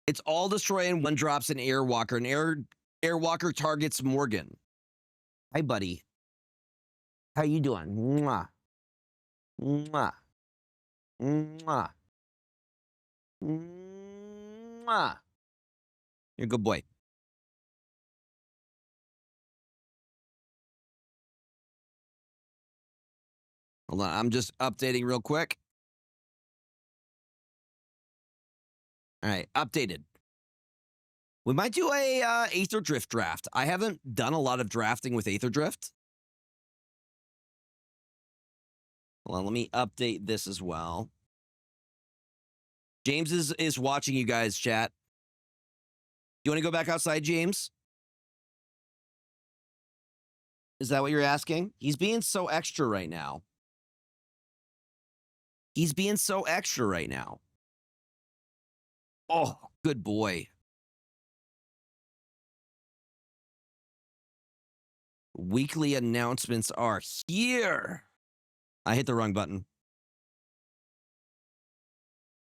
It's all destroy and one drops an Airwalker. An Airwalker targets Morgan. Hi, buddy. How you doing? Mwah. Mwah. Mwah. Mwah. You're a good boy. Hold on, I'm just updating real quick. All right, updated. We might do a Aether Drift draft. I haven't done a lot of drafting with Aether Drift. Hold on, let me update this as well. James is watching you guys, chat. You want to go back outside, James? Is that what you're asking? He's being so extra right now. He's being so extra right now. Oh, good boy. Weekly announcements are here. I hit the wrong button.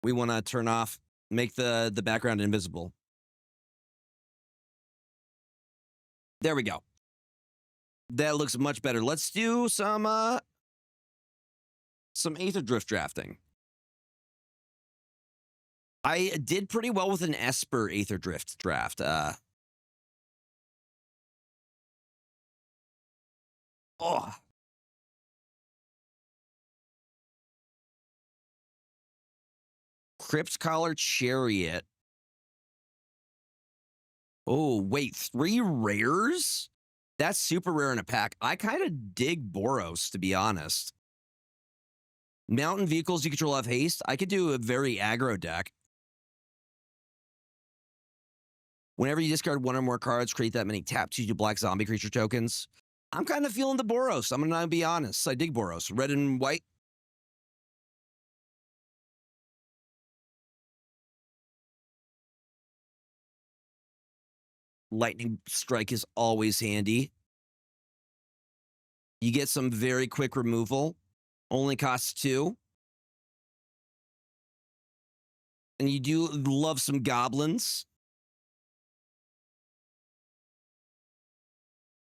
We want to turn off, make the background invisible. There we go. That looks much better. Let's do some Aether Drift drafting. I did pretty well with an Esper Aether Drift draft. Oh. Crypt Collar Chariot. Oh, wait, 3 rares? That's super rare in a pack. I kind of dig Boros, to be honest. Mountain vehicles, you control have haste. I could do a very aggro deck. Whenever you discard 1 or more cards, create that many tap 2 black zombie creature tokens. I'm kind of feeling the Boros. I'm going to be honest. I dig Boros. Red and white. Lightning Strike is always handy. You get some very quick removal. Only costs 2. And you do love some goblins.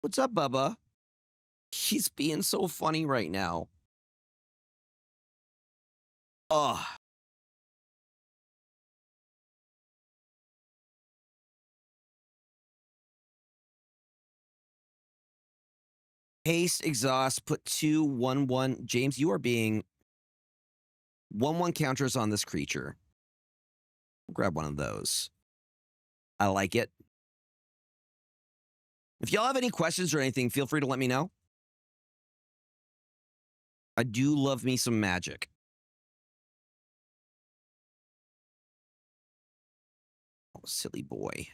What's up, Bubba? He's being so funny right now. Ugh. Haste, exhaust, put 2, 1, 1. James, you are being 1, 1 counters on this creature. Grab one of those. I like it. If y'all have any questions or anything, feel free to let me know. I do love me some Magic. Oh, silly boy.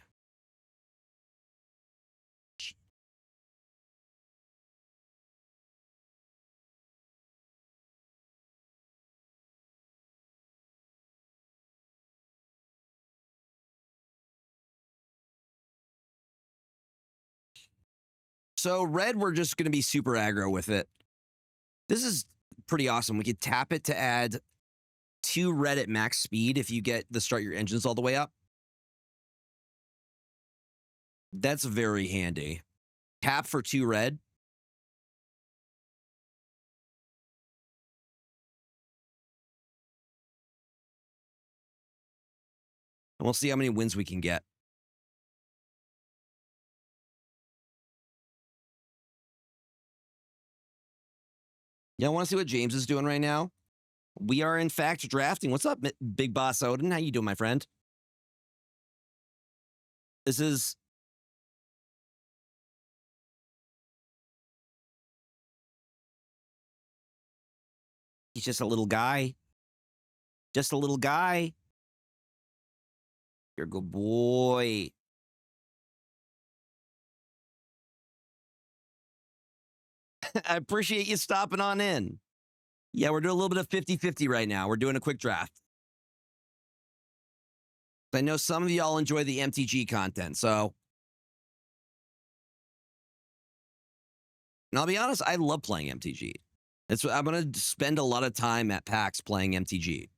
So red, we're just going to be super aggro with it. This is pretty awesome. We could tap it to add 2 red at max speed if you get the start your engines all the way up. That's very handy. Tap for 2 red. And we'll see how many wins we can get. Y'all want to see what James is doing right now? We are, in fact, drafting. What's up, Big Boss Odin? How you doing, my friend? This is... He's just a little guy. Just a little guy. You're a good boy. I appreciate you stopping on in. Yeah, we're doing a little bit of 50-50 right now. We're doing a quick draft. I know some of y'all enjoy the MTG content, so... And I'll be honest, I love playing MTG. I'm going to spend a lot of time at PAX playing MTG.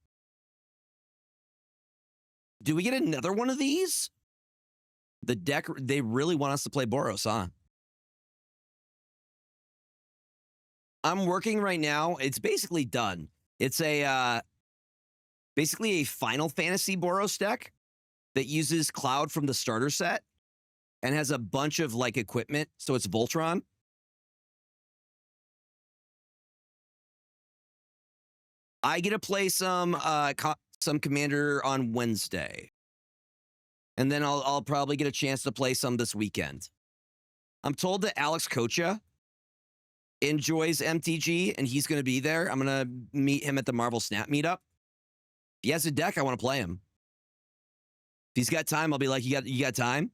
Do we get another one of these? The deck, they really want us to play Boros, huh? I'm working right now. It's basically done. It's a basically a Final Fantasy Boros deck that uses Cloud from the starter set and has a bunch of like equipment. So it's Voltron. I get to play some Commander on Wednesday. And then I'll probably get a chance to play some this weekend. I'm told that Alex Kocha enjoys MTG and he's going to be there. I'm going to meet him at the Marvel Snap meetup. If he has a deck, I want to play him. If he's got time, I'll be like, you got time?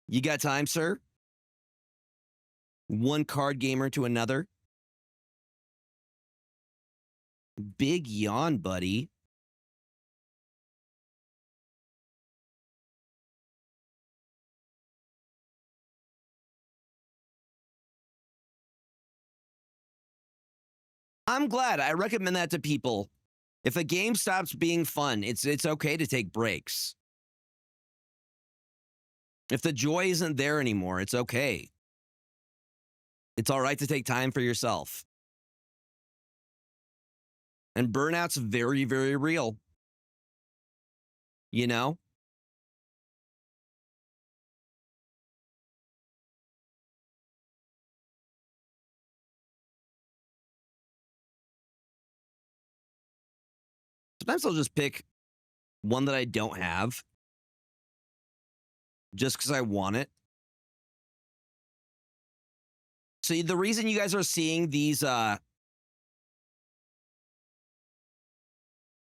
You got time, sir? One card gamer to another. Big yawn, buddy. I'm glad. I recommend that to people. If a game stops being fun, it's okay to take breaks. If the joy isn't there anymore, it's okay. It's all right to take time for yourself. And burnout's very, very real. You know? Sometimes I'll just pick one that I don't have just because I want it. So the reason you guys are seeing these, the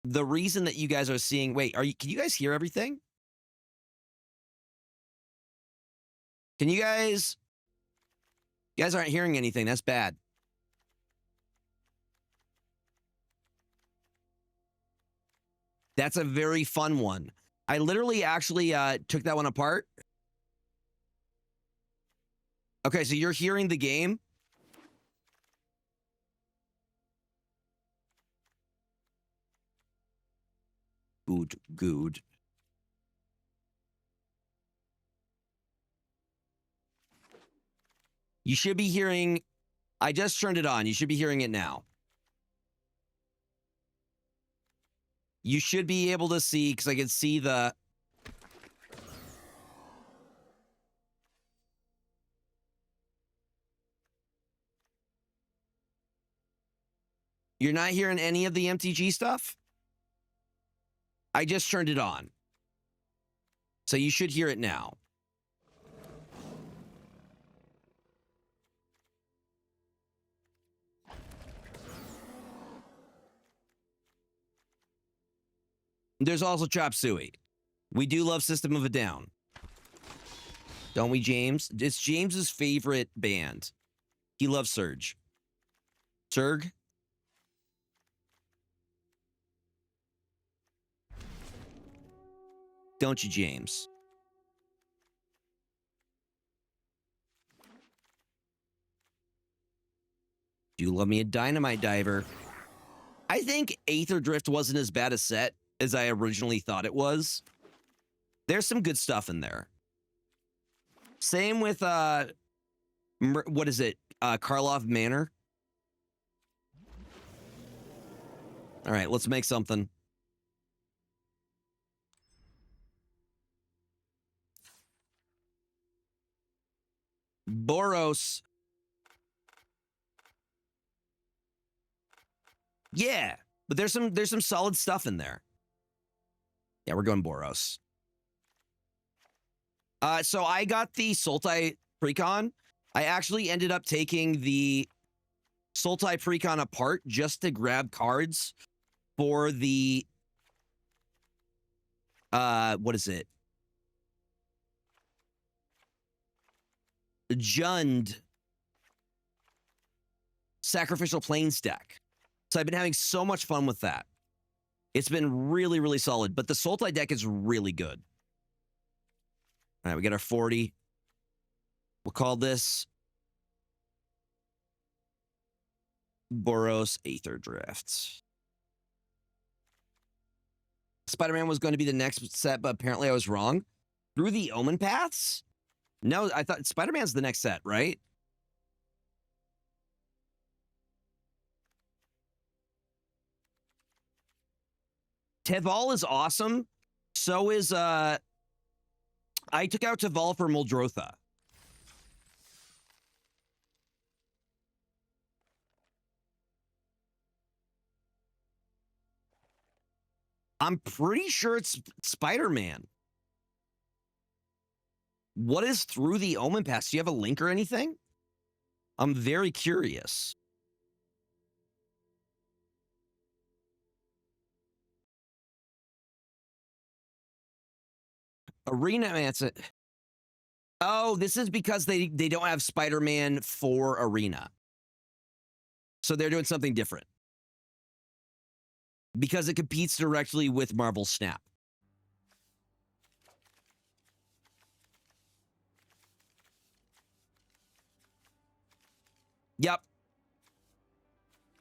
reason that you guys are seeing, wait, can you guys hear everything? Can you guys aren't hearing anything. That's bad. That's a very fun one. I literally actually took that one apart. Okay, so you're hearing the game. Good. You should be hearing, I just turned it on. You should be hearing it now. You should be able to see, because I can see the... You're not hearing any of the MTG stuff? I just turned it on. So you should hear it now. There's also Chop Suey. We do love System of a Down. Don't we, James? It's James's favorite band. He loves Surge. Surg? Don't you, James? Do you love me a Dynamite Diver? I think Aether Drift wasn't as bad a set as I originally thought it was. There's some good stuff in there. Same with, what is it? Karlov Manor? All right, let's make something. Boros. Yeah, but there's some solid stuff in there. Yeah, we're going Boros. So I got the Sultai Precon. I actually ended up taking the Sultai Precon apart just to grab cards for the what is it? Jund Sacrificial Plains deck. So I've been having so much fun with that. It's been really, really solid, but the Sultai deck is really good. All right, we got our 40. We'll call this Boros Aether Drift. Spider-Man was going to be the next set, but apparently I was wrong. Through the Omen Paths? No, I thought Spider-Man's the next set, right? Teval is awesome. So is I took out Teval for Muldrotha. I'm pretty sure it's Spider-Man. What is through the Omen Pass? Do you have a link or anything? I'm very curious. Arena Manson. Oh, this is because they don't have Spider-Man for Arena. So they're doing something different. Because it competes directly with Marvel Snap. Yep.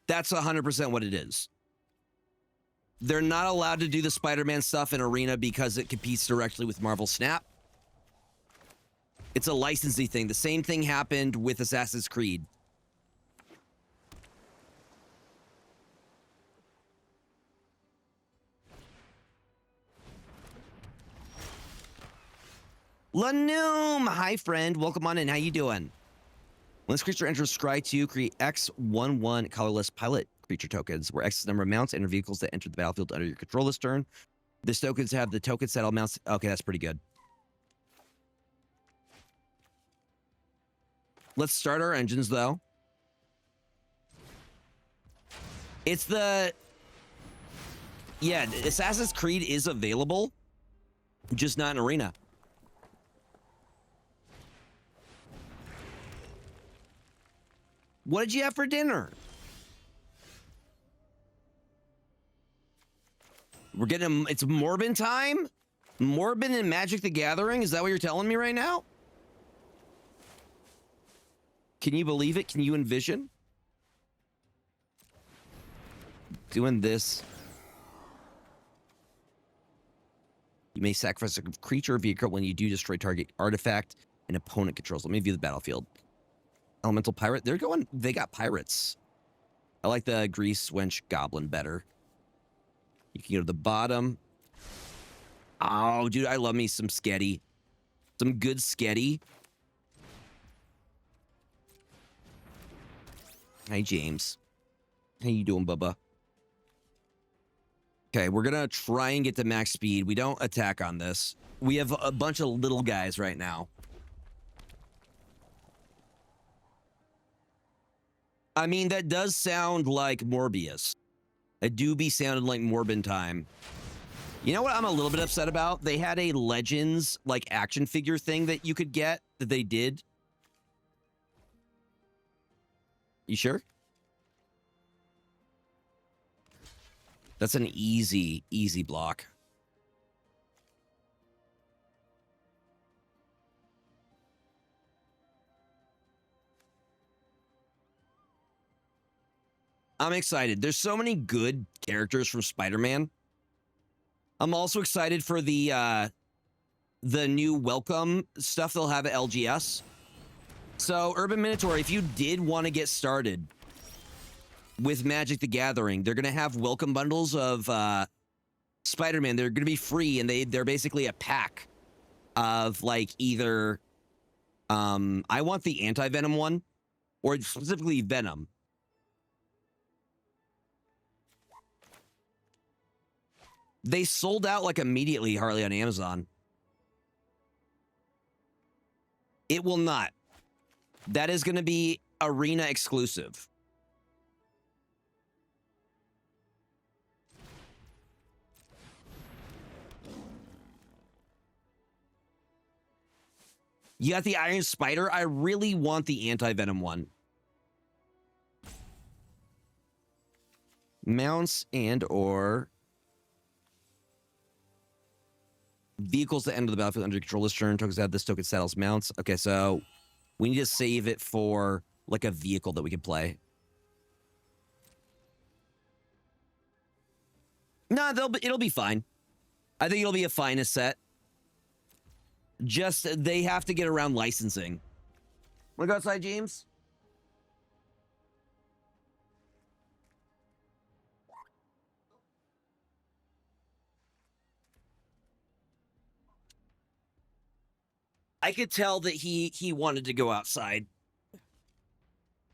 That's 100% what it is. They're not allowed to do the Spider-Man stuff in Arena because it competes directly with Marvel Snap. It's a licensing thing. The same thing happened with Assassin's Creed. Lanoom! Hi, friend. Welcome on in. How you doing? When this creature enters Scry 2, create X11 colorless pilot creature tokens, where X is the number of mounts and vehicles that enter the battlefield under your control this turn. These tokens have the token set all mounts. Okay, that's pretty good. Let's start our engines, though. It's the... Yeah, Assassin's Creed is available, just not in Arena. What did you have for dinner? We're getting... It's Morbin time? Morbin and Magic the Gathering? Is that what you're telling me right now? Can you believe it? Can you envision? Doing this. You may sacrifice a creature or vehicle when you do destroy target artifact an opponent controls. Let me view the battlefield. Elemental Pirate. They got pirates. I like the Grease Wench Goblin better. You can go to the bottom. Oh, dude, I love me some Sketty. Some good Sketty. Hi, James. How you doing, Bubba? Okay, we're gonna try and get to max speed. We don't attack on this. We have a bunch of little guys right now. I mean, that does sound like Morbius. It do be sounding like Morbin time. You know what I'm a little bit upset about? They had a Legends, like, action figure thing that you could get that they did. You sure? That's an easy, easy block. I'm excited. There's so many good characters from Spider-Man. I'm also excited for the new welcome stuff they'll have at LGS. So, Urban Minotaur, if you did want to get started with Magic the Gathering, they're going to have welcome bundles of Spider-Man. They're going to be free, and they're basically a pack of, like, either... I want the Anti-Venom one, or specifically Venom. They sold out, like, immediately, Harley, on Amazon. It will not. That is going to be Arena exclusive. You got the Iron Spider? I really want the Anti-Venom one. Mounts and or... vehicles that enter the battlefield under control this turn. Tokens have this token settles mounts. Okay, so we need to save it for like a vehicle that we can play. No, it'll be fine. I think it'll be a finest set. Just, they have to get around licensing. Wanna go outside, James? I could tell that he wanted to go outside.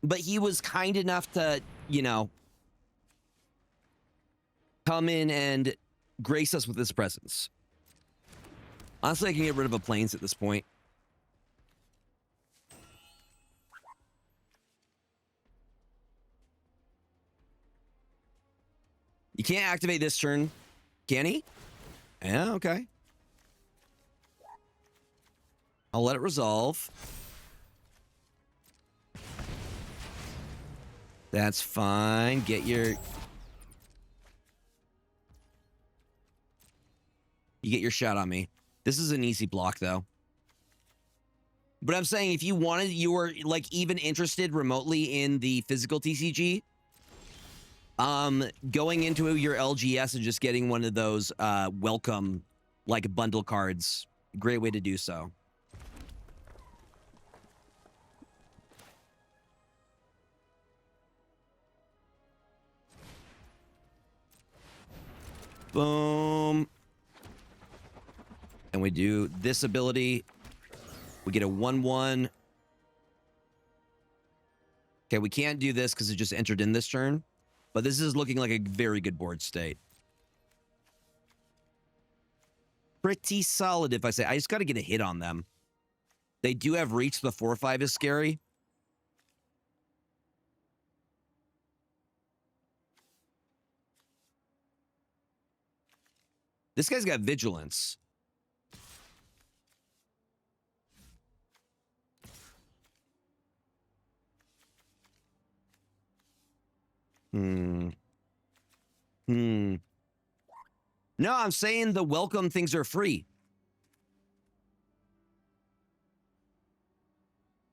But he was kind enough to, you know, come in and grace us with his presence. Honestly, I can get rid of a planes at this point. You can't activate this turn, can he? Yeah, okay. I'll let it resolve. That's fine. Get your... You get your shot on me. This is an easy block, though. But I'm saying if you wanted, you were, like, even interested remotely in the physical TCG, going into your LGS and just getting one of those welcome, like, bundle cards, great way to do so. Boom. And we do this ability. We get a 1/1. Okay, we can't do this because it just entered in this turn. But this is looking like a very good board state. Pretty solid, if I say. I just got to get a hit on them. They do have reach. The 4/5 is scary. This guy's got vigilance. No, I'm saying the welcome things are free.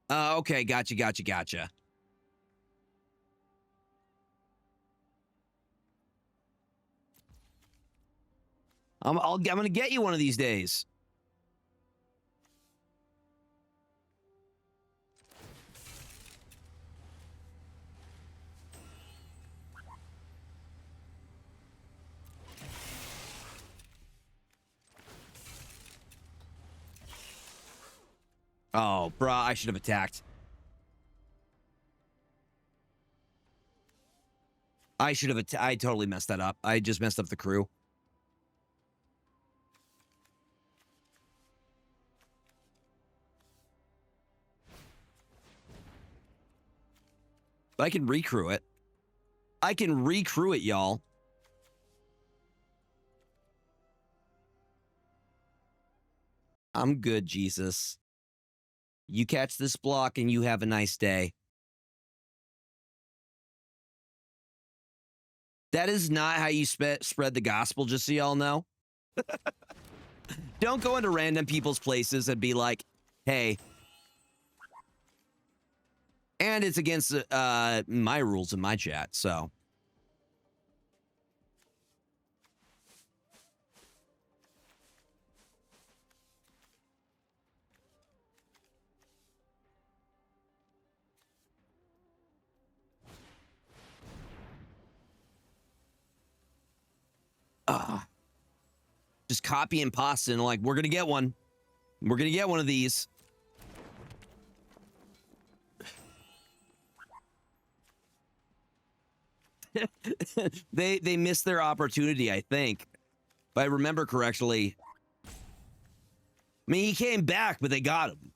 Okay, gotcha. I'm gonna get you one of these days. Oh, bruh, I should have attacked. I should have I totally messed that up. I just messed up the crew. But I can recrew it. I can recrew it, y'all. I'm good, Jesus. You catch this block and you have a nice day. That is not how you spread the gospel, just so y'all know. Don't go into random people's places and be like, hey. And it's against my rules in my chat, so. Just copy and paste and like, we're going to get one. We're going to get one of these. They missed their opportunity, I think. If I remember correctly. I mean, he came back, but they got him.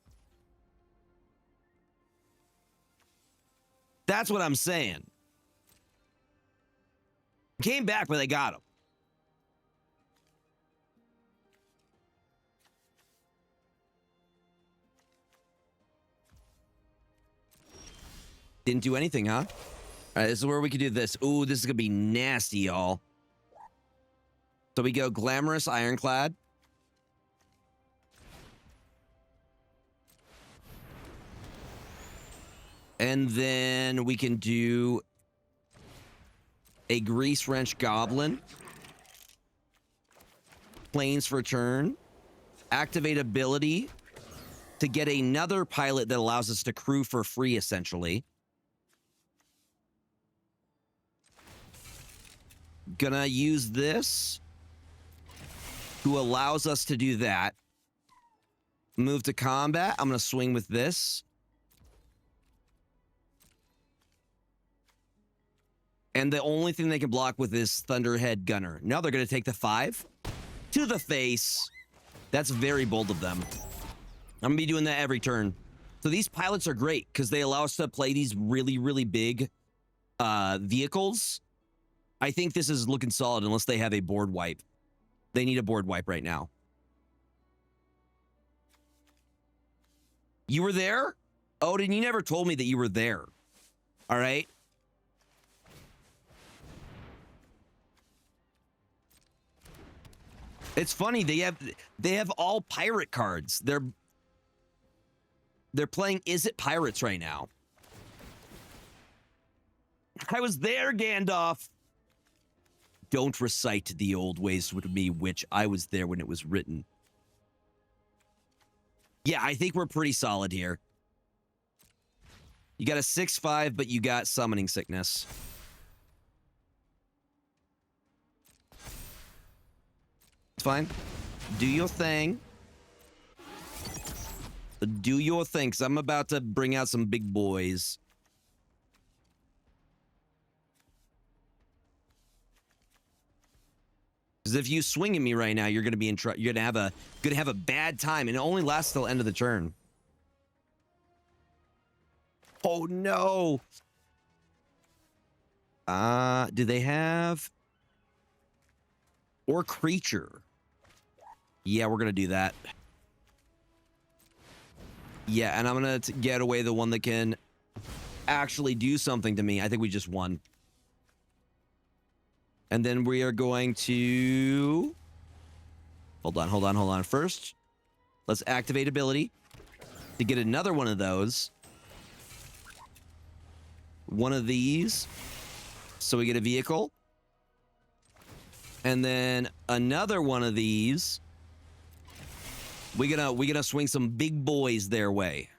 That's what I'm saying. He came back, but they got him. Didn't do anything, huh? All right, this is where we can do this. Ooh, this is going to be nasty, y'all. So we go Glamorous Ironclad. And then we can do a Grease Wrench Goblin. planes for turn. Activate ability to get another pilot that allows us to crew for free, essentially. Gonna use this, who allows us to do that. Move to combat. I'm gonna swing with this. And the only thing they can block with is Thunderhead Gunner. Now they're gonna take the 5 to the face. That's very bold of them. I'm gonna be doing that every turn. So these pilots are great because they allow us to play these really, really big vehicles. I think this is looking solid unless they have a board wipe. They need a board wipe right now. You were there? Odin, you never told me that you were there. All right? It's funny, they have all pirate cards. They're playing Is It Pirates right now. I was there, Gandalf. Don't recite the old ways with me, which I was there when it was written. Yeah, I think we're pretty solid here. You got a 6/5, but you got summoning sickness. It's fine. Do your thing. Do your thing, because I'm about to bring out some big boys. Because if you swing at me right now, you're gonna be in trouble. You're gonna have a bad time, and it only lasts till end of the turn. Oh no! Do they have or creature? Yeah, we're gonna do that. Yeah, and I'm gonna get away the one that can actually do something to me. I think we just won. And then we are going to... Hold on. First, let's activate ability to get another one of those. One of these. So we get a vehicle. And then another one of these. We're gonna swing some big boys their way.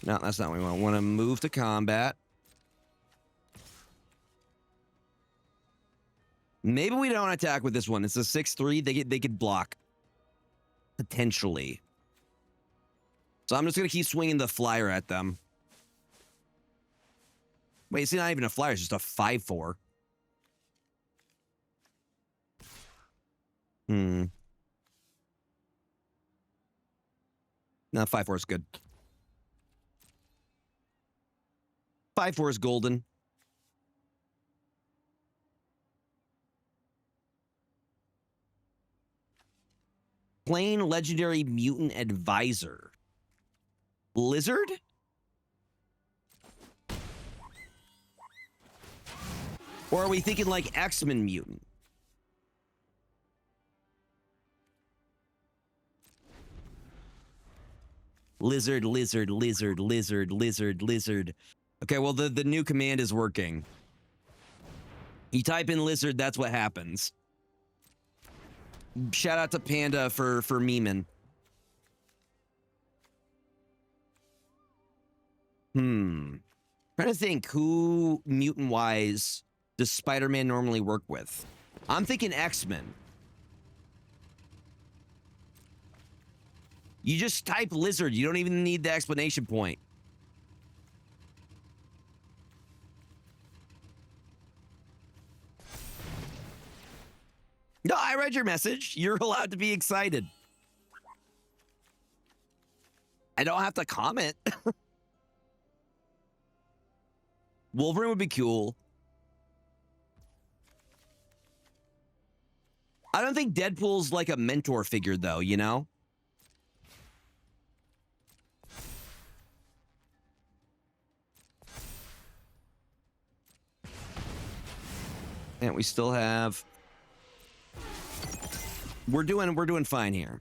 No, that's not what we want. We want to move to combat. Maybe we don't attack with this one. It's a 6/3. They could block. Potentially. So I'm just going to keep swinging the flyer at them. Wait, it's not even a flyer. It's just a 5/4. No, 5/4 is good. 5/4 is golden. Plain legendary mutant advisor. Lizard? Or are we thinking like X-Men mutant? Lizard. Okay, well, the new command is working. You type in lizard, that's what happens. Shout out to Panda for memeing. Trying to think who mutant-wise does Spider-Man normally work with. I'm thinking X-Men. You just type lizard. You don't even need the explanation point. No, I read your message. You're allowed to be excited. I don't have to comment. Wolverine would be cool. I don't think Deadpool's like a mentor figure, though, you know? And we still have... We're doing fine here.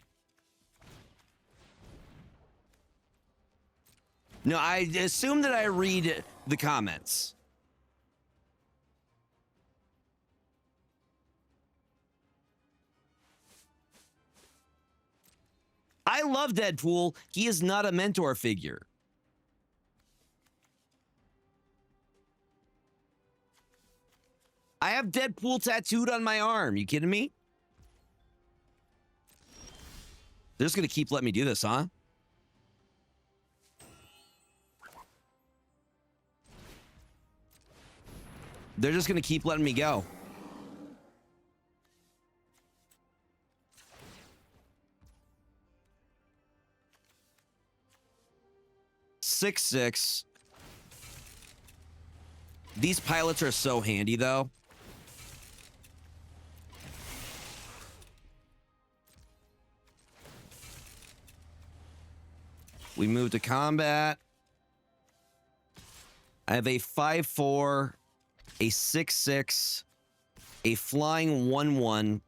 No, I assume that I read the comments. love Deadpool. He is not a mentor figure. I have Deadpool tattooed on my arm. You kidding me? They're just going to keep letting me do this, huh? They're just going to keep letting me go. Six. These pilots are so handy, though. We move to combat. I have a 5/4, a 6/6, a flying 1/1.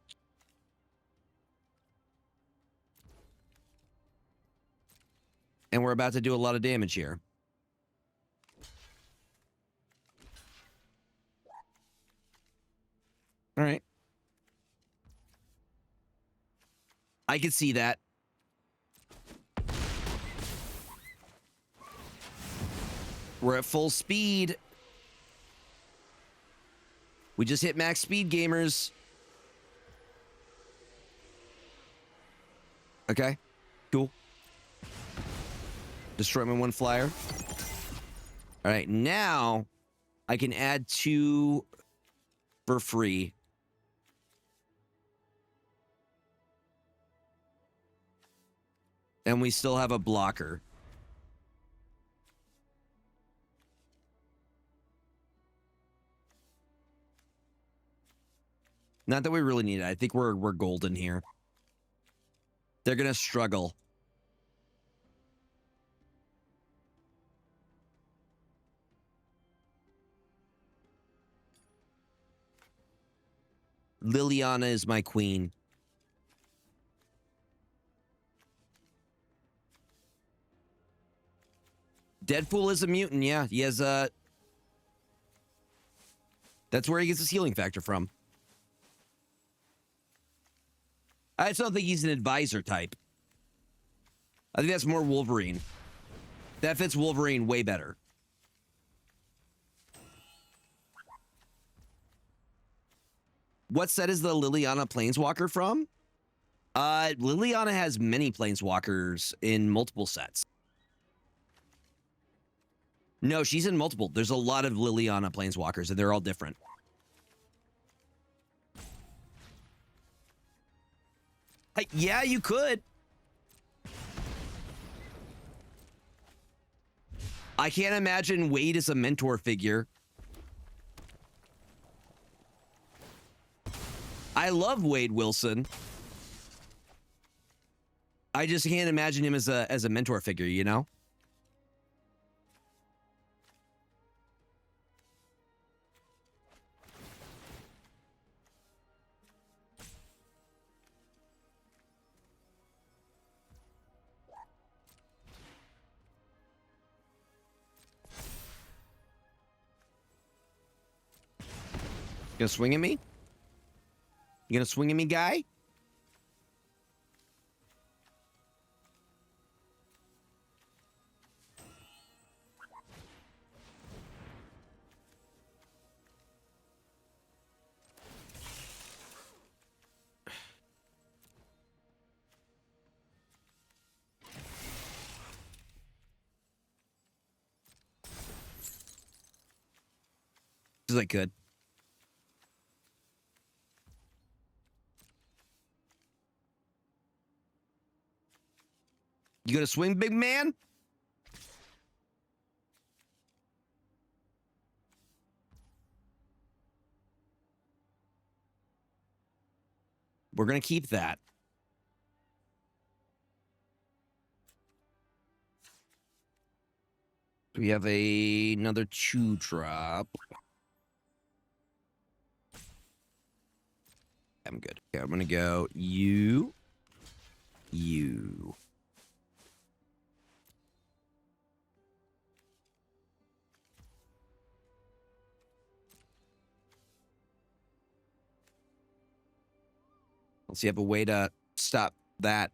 And we're about to do a lot of damage here. All right. I can see that. We're at full speed. We just hit max speed, gamers. Okay, cool. Destroy my one flyer. All right, now I can add 2 for free. And we still have a blocker. Not that we really need it. I think we're golden here. They're gonna struggle. Liliana is my queen. Deadpool is a mutant, yeah. He has a... That's where he gets his healing factor from. I just don't think he's an advisor type. I think that's more Wolverine. That fits Wolverine way better. What set is the Liliana Planeswalker from? Liliana has many Planeswalkers in multiple sets. No, she's in multiple. There's a lot of Liliana Planeswalkers, and they're all different. Yeah, you could. I can't imagine Wade as a mentor figure. I love Wade Wilson. I just can't imagine him as a mentor figure, you know? Gonna swing at me? You gonna swing at me, guy? As I could. You gonna swing, big man? We're gonna keep that. We have another 2-drop. I'm good. Okay, I'm gonna go you. Let's see, I have a way to stop that.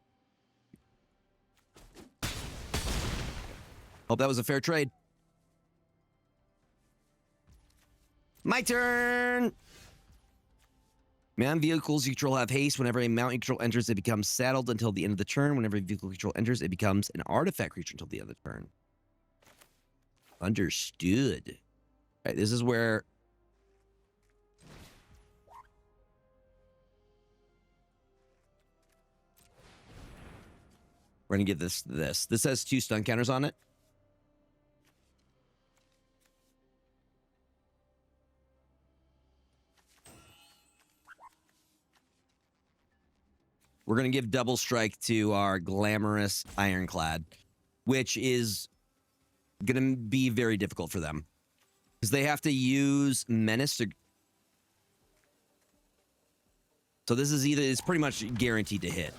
Hope that was a fair trade. My turn! Mount vehicles you control have haste. Whenever a mount you control enters, it becomes saddled until the end of the turn. Whenever a vehicle you control enters, it becomes an artifact creature until the end of the turn. Understood. All right, this is where... we're going to give this this. This has 2 stun counters on it. We're going to give double strike to our glamorous Ironclad, which is going to be very difficult for them. Because they have to use Menace to... so this is it's pretty much guaranteed to hit.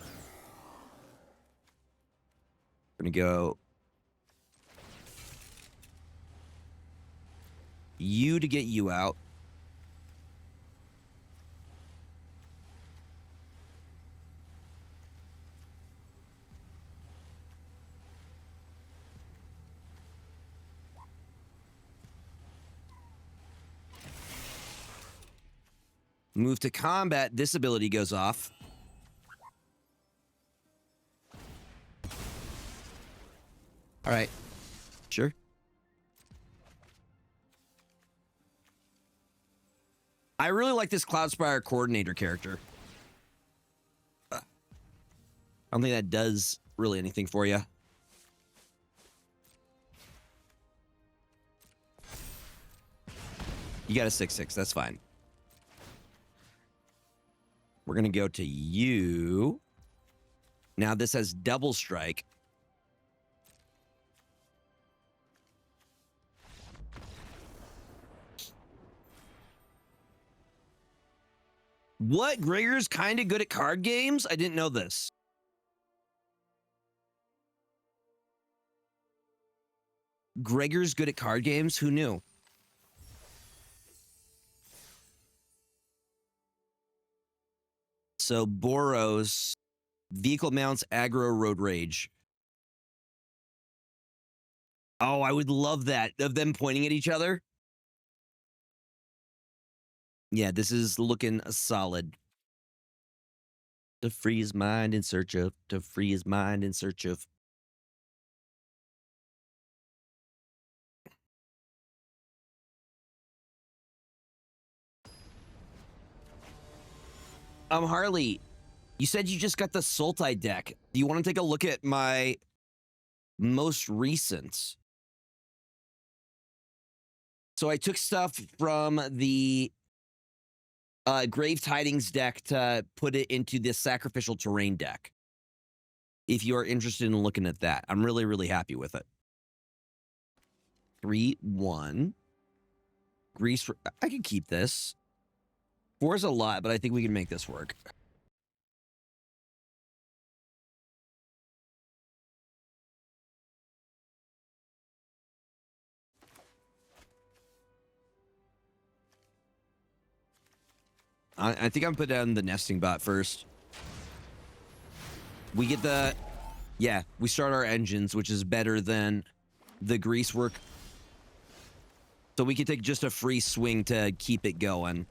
We're going to go... you to get you out. Move to combat, this ability goes off. All right. Sure. I really like this Cloudspire Coordinator character. I don't think that does really anything for you. You got a 6/6, that's fine. We're going to go to you. Now this has double strike. What? Gregor's kind of good at card games? I didn't know this. Gregor's good at card games? Who knew? So Boros, vehicle mounts, aggro, road rage. Oh, I would love that, of them pointing at each other. Yeah, this is looking solid. To free his mind in search of, to free his mind in search of. Harley, you said you just got the Sultai deck. Do you want to take a look at my most recent? So I took stuff from the Grave Tidings deck to put it into this Sacrificial Terrain deck. If you are interested in looking at that, I'm really, really happy with it. 3/1. Grease. I can keep this. 4 is a lot, but I think we can make this work. I think I'm putting down the nesting bot first. We get the... yeah, we start our engines, which is better than the grease work. So we can take just a free swing to keep it going.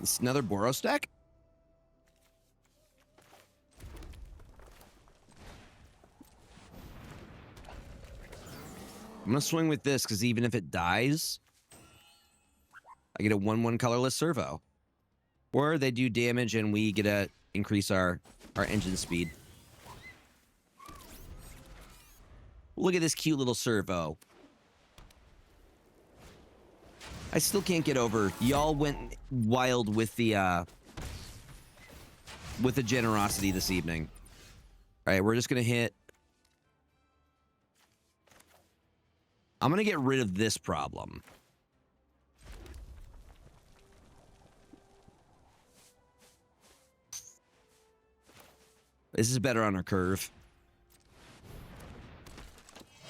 This is another Boros deck? I'm going to swing with this because even if it dies, I get a 1/1 colorless servo. Or they do damage and we get to increase our engine speed. Look at this cute little servo. I still can't get over. Y'all went wild with the generosity this evening. All right, we're just gonna hit. I'm gonna get rid of this problem. This is better on our curve.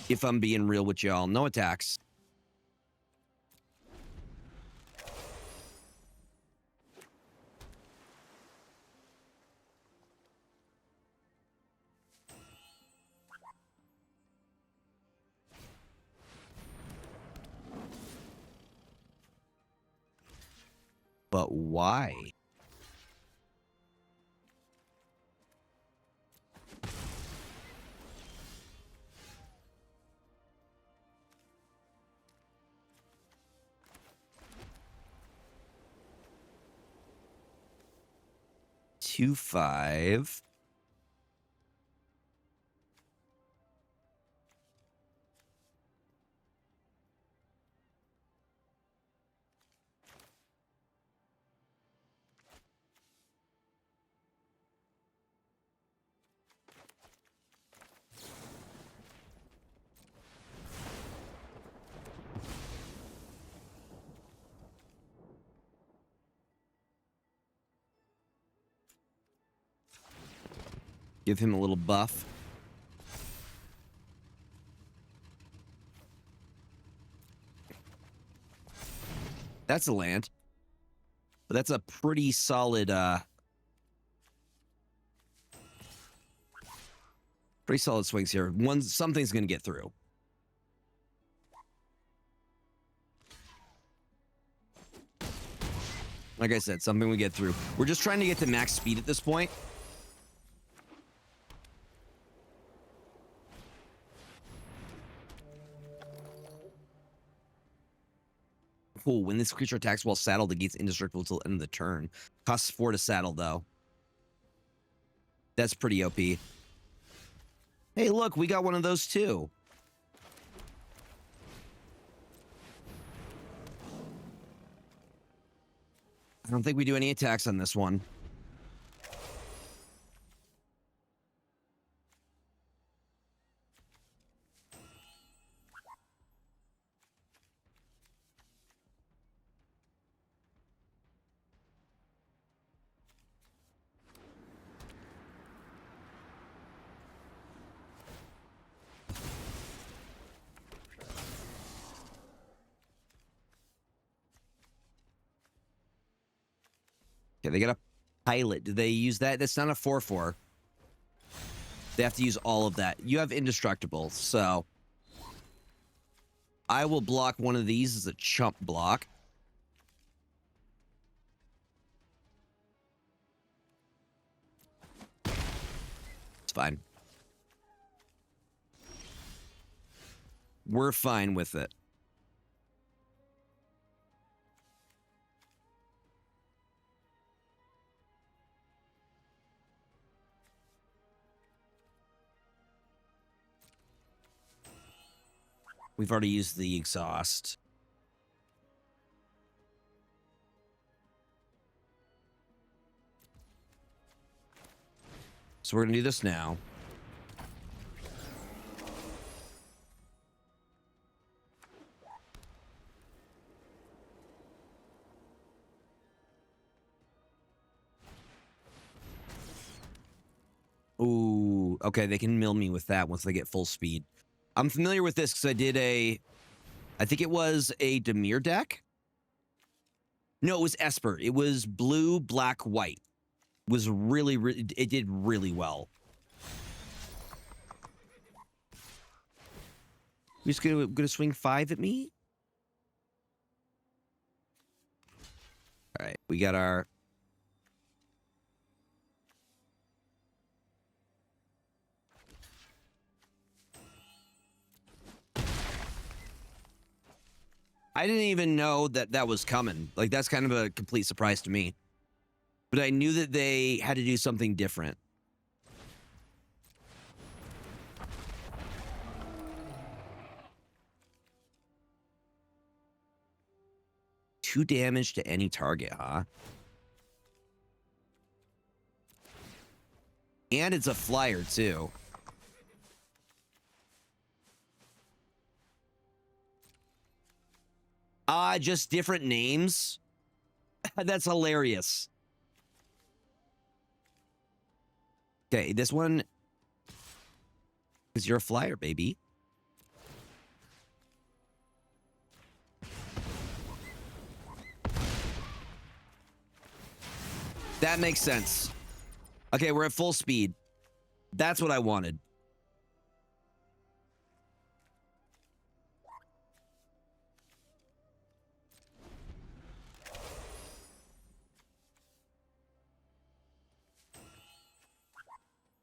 If I'm being real with y'all. No attacks. But why? Two, 5. Give him a little buff. That's a land. But that's a pretty solid, pretty solid swings here. Something's going to get through. Like I said, something we get through. We're just trying to get to max speed at this point. Cool. When this creature attacks while saddled, it gets indestructible until the end of the turn. Costs 4 to saddle, though. That's pretty OP. Hey, look, we got one of those, too. I don't think we do any attacks on this one. Okay, they got a pilot. Do they use that? That's not a 4/4. They have to use all of that. You have indestructible, so I will block one of these as a chump block. It's fine. We're fine with it. We've already used the exhaust. So we're going to do this now. Ooh, okay, they can mill me with that once they get full speed. I'm familiar with this because I did I think it was a Dimir deck. No, it was Esper. It was blue, black, white. It was it did really well. Who's gonna swing 5 at me? All right, we got our... I didn't even know that that was coming. Like, that's kind of a complete surprise to me. But I knew that they had to do something different. Two damage to any target, huh? And it's a flyer, too. Just different names? That's hilarious. Okay, this one is your flyer, baby. That makes sense. Okay, we're at full speed. That's what I wanted.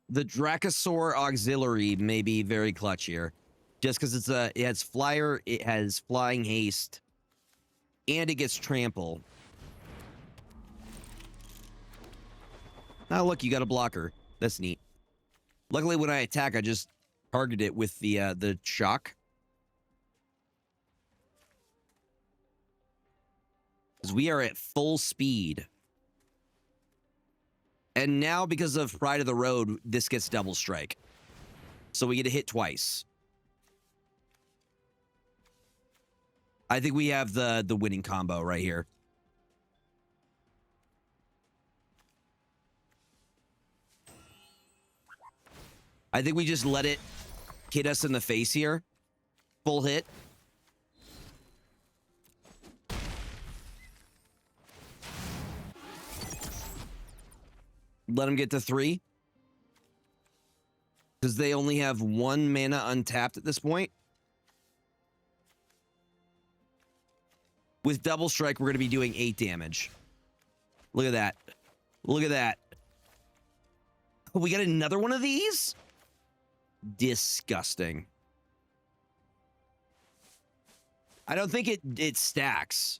The Dracosaur Auxiliary may be very clutch here. Just because it has flyer, it has flying haste, and it gets trample. Oh, look, you got a blocker. That's neat. Luckily, when I attack, I just target it with the shock. Because we are at full speed. And now, because of Pride of the Road, this gets double strike. So we get to hit twice. I think we have the winning combo right here. I think we just let it hit us in the face here. Full hit. Let them get to 3. Because they only have 1 mana untapped at this point. With double strike, we're going to be doing 8 damage. Look at that. Look at that. Oh, we got another one of these? Disgusting. I don't think it stacks.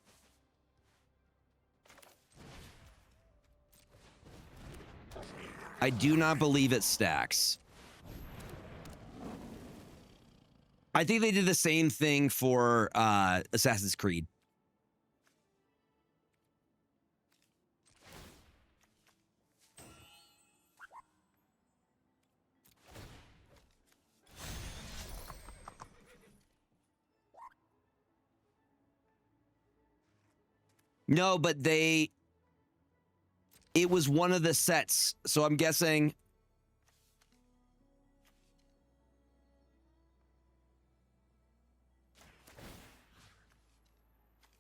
I do not believe it stacks. I think they did the same thing for Assassin's Creed. No, but it was one of the sets, so I'm guessing.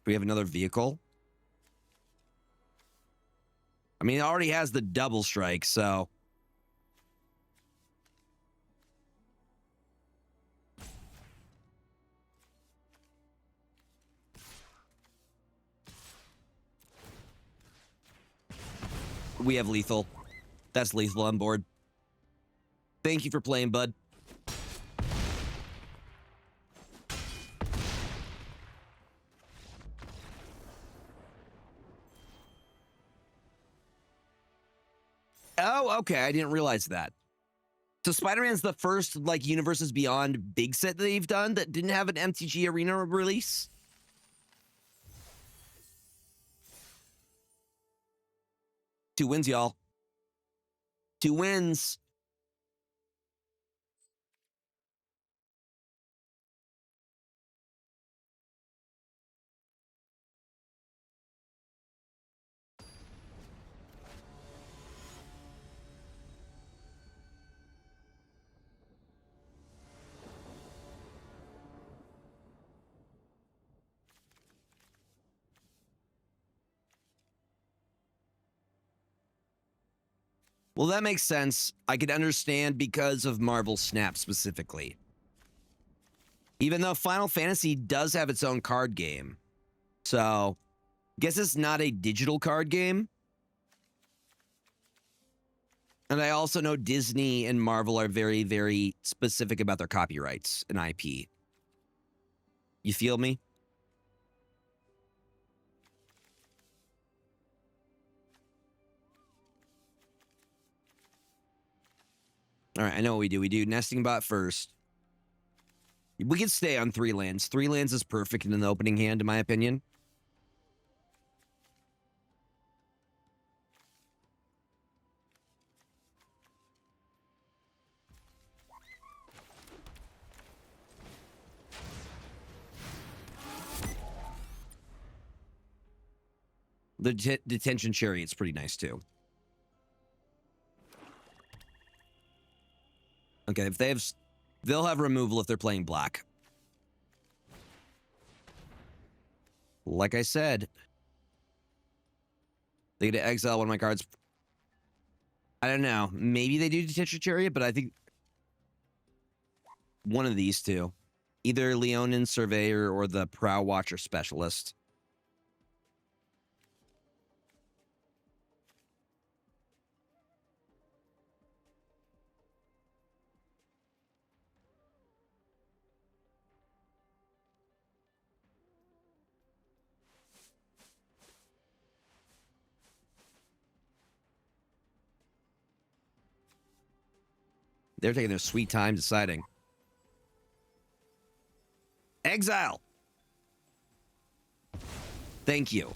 We have another vehicle. I mean, it already has the double strike, so. We have lethal. That's lethal on board. Thank you for playing, bud. Oh, okay. I didn't realize that. So Spider-Man's the first, like, Universes Beyond big set that they've done that didn't have an MTG Arena release? 2 wins, y'all. 2 wins. Well, that makes sense. I could understand because of Marvel Snap specifically. Even though Final Fantasy does have its own card game. So, guess it's not a digital card game. And I also know Disney and Marvel are very, very specific about their copyrights and IP. You feel me? All right, I know what we do. We do Nesting Bot first. We can stay on 3 lands. 3 lands is perfect in the opening hand, in my opinion. The Detention Chariot's pretty nice, too. Okay, if they have... They'll have removal if they're playing black. Like I said, they get to exile one of my cards. I don't know. Maybe they do Detention Chariot, but I think one of these two. Either Leonin Surveyor or the Prow Watcher Specialist. They're taking their sweet time deciding. Exile! Thank you.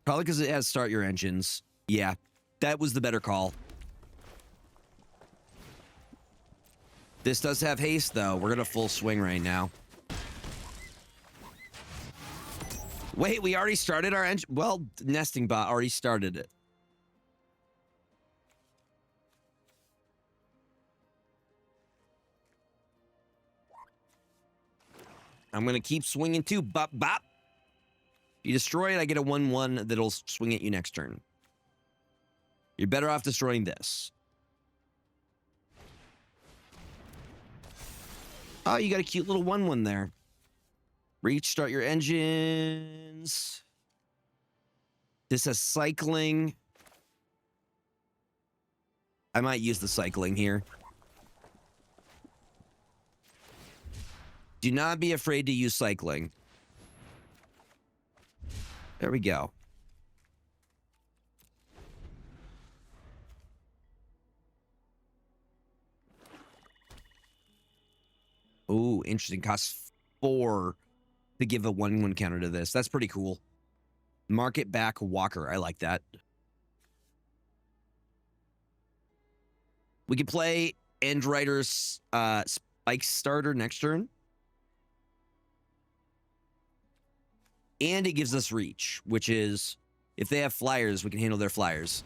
Probably because it has start your engines. Yeah, that was the better call. This does have haste, though. We're going to full swing right now. Wait, we already started our engine? Well, Nesting Bot already started it. I'm going to keep swinging too. Bop, bop. You destroy it, I get a 1-1 that'll swing at you next turn. You're better off destroying this. Oh, you got a cute little 1-1 there. Reach, start your engines. This has cycling. I might use the cycling here. Do not be afraid to use cycling. There we go. Ooh, interesting. Costs 4 to give a 1-1 counter to this. That's pretty cool. Market back Walker. I like that. We could play Endwriter's Spike Starter next turn. And it gives us reach, which is, if they have flyers, we can handle their flyers.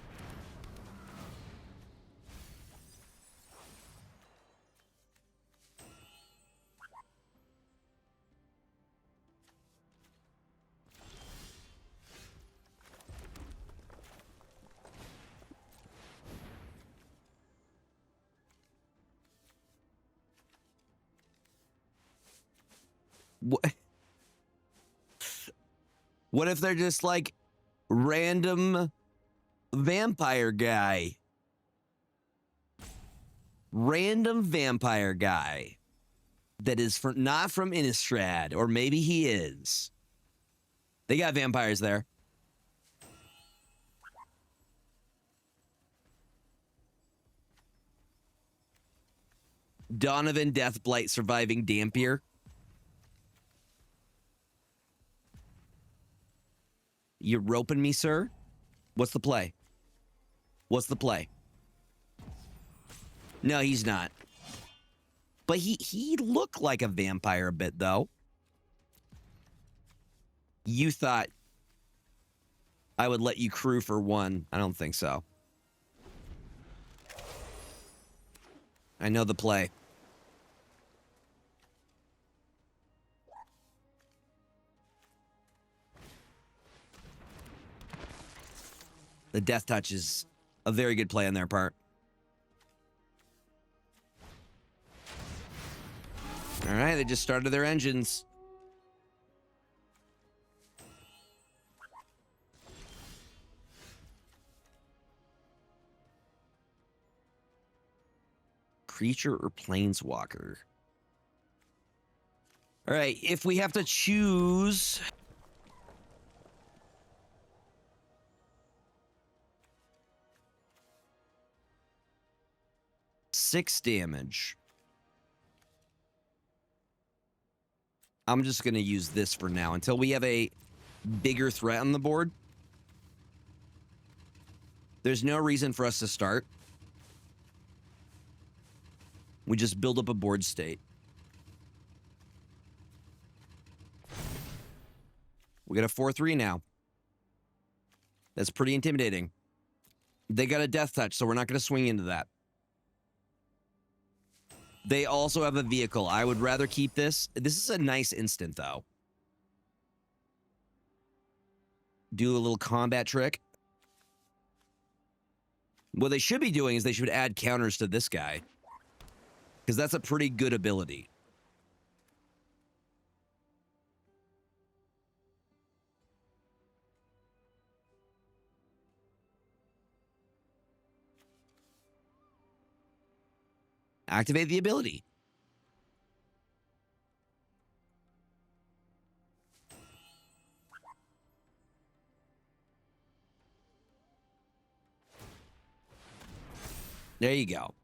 What if they're just like random vampire guy? Random vampire guy that is not from Innistrad, or maybe he is. They got vampires there. Donovan Deathblight surviving Dampier. You roping me, sir? What's the play? What's the play? No, he's not. But he looked like a vampire a bit, though. You thought I would let you crew for 1. I don't think so. I know the play. The Death Touch is a very good play on their part. All right, they just started their engines. Creature or Planeswalker? All right, if we have to choose... Six damage. I'm just going to use this for now until we have a bigger threat on the board. There's no reason for us to start. We just build up a board state. We got a 4-3 now. That's pretty intimidating. They got a death touch, so we're not going to swing into that. They also have a vehicle. I would rather keep this. This is a nice instant, though. Do a little combat trick. What they should be doing is they should add counters to this guy. Because that's a pretty good ability. Activate the ability. There you go.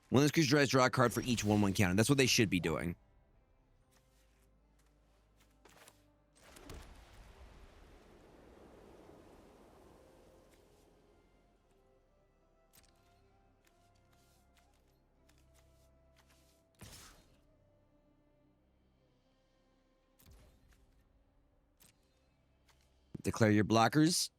When this creature tries, draw a card for each 1/1 counter. That's what they should be doing. Declare your blockers.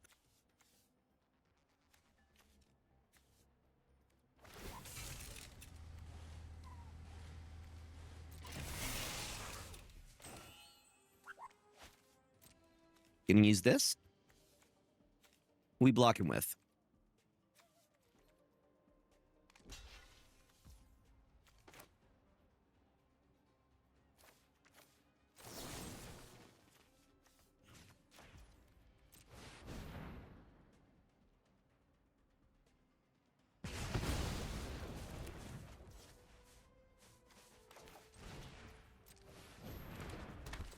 Gonna use this. We block him with.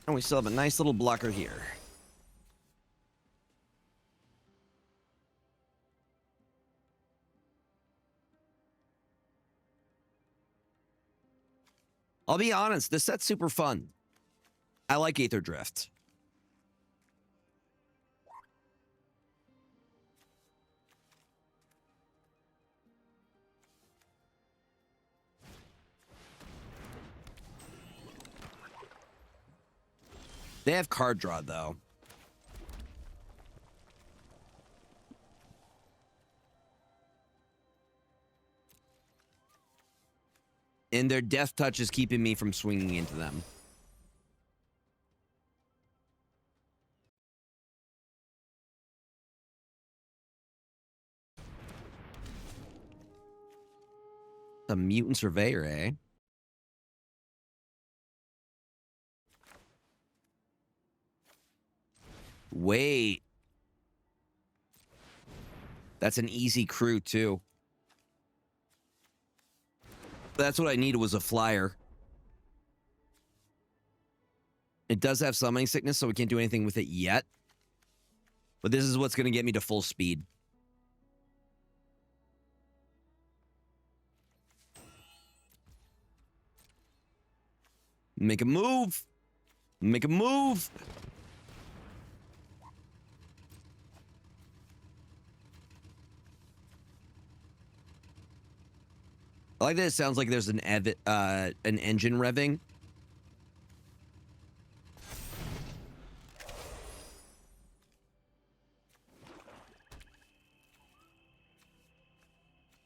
And we still have a nice little blocker here. I'll be honest, this set's super fun. I like Aether Drift. They have card draw, though. And their death touch is keeping me from swinging into them. A mutant surveyor, eh? Wait. That's an easy crew, too. That's what I needed was a flyer. It does have summoning sickness, so we can't do anything with it yet. But this is what's going to get me to full speed. Make a move. Make a move. I like that it sounds like there's an engine revving.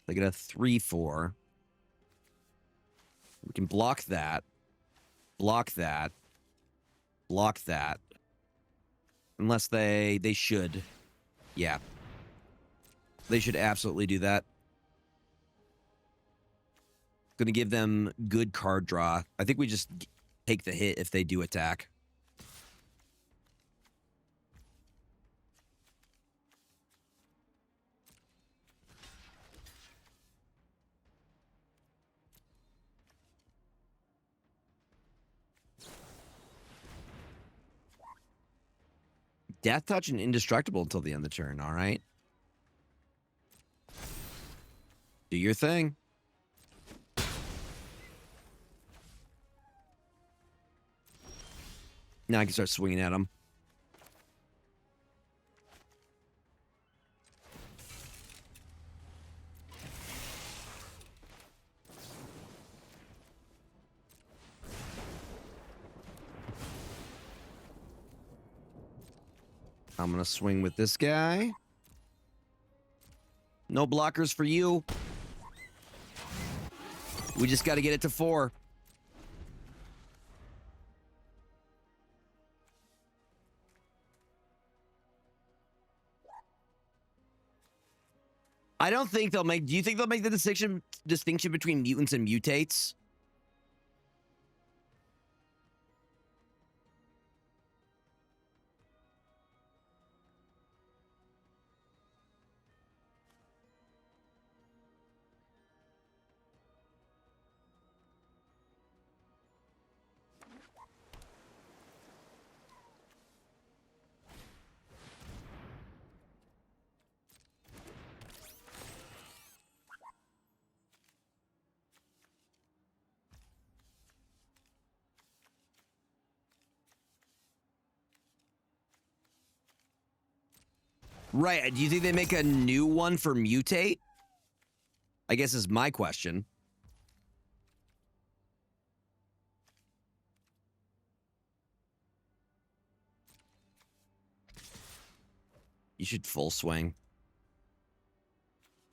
They get a 3/4. We can block that. Block that. Block that. Unless they should. Yeah. They should absolutely do that. Gonna give them good card draw. I think we just take the hit if they do attack. Death touch and indestructible until the end of the turn, all right? Do your thing. Now I can start swinging at them. I'm gonna swing with this guy. No blockers for you. We just got to get it to 4. I don't think they'll make... Do you think they'll make the distinction between mutants and mutates? Right. Do you think they make a new one for mutate? I guess is my question. You should full swing.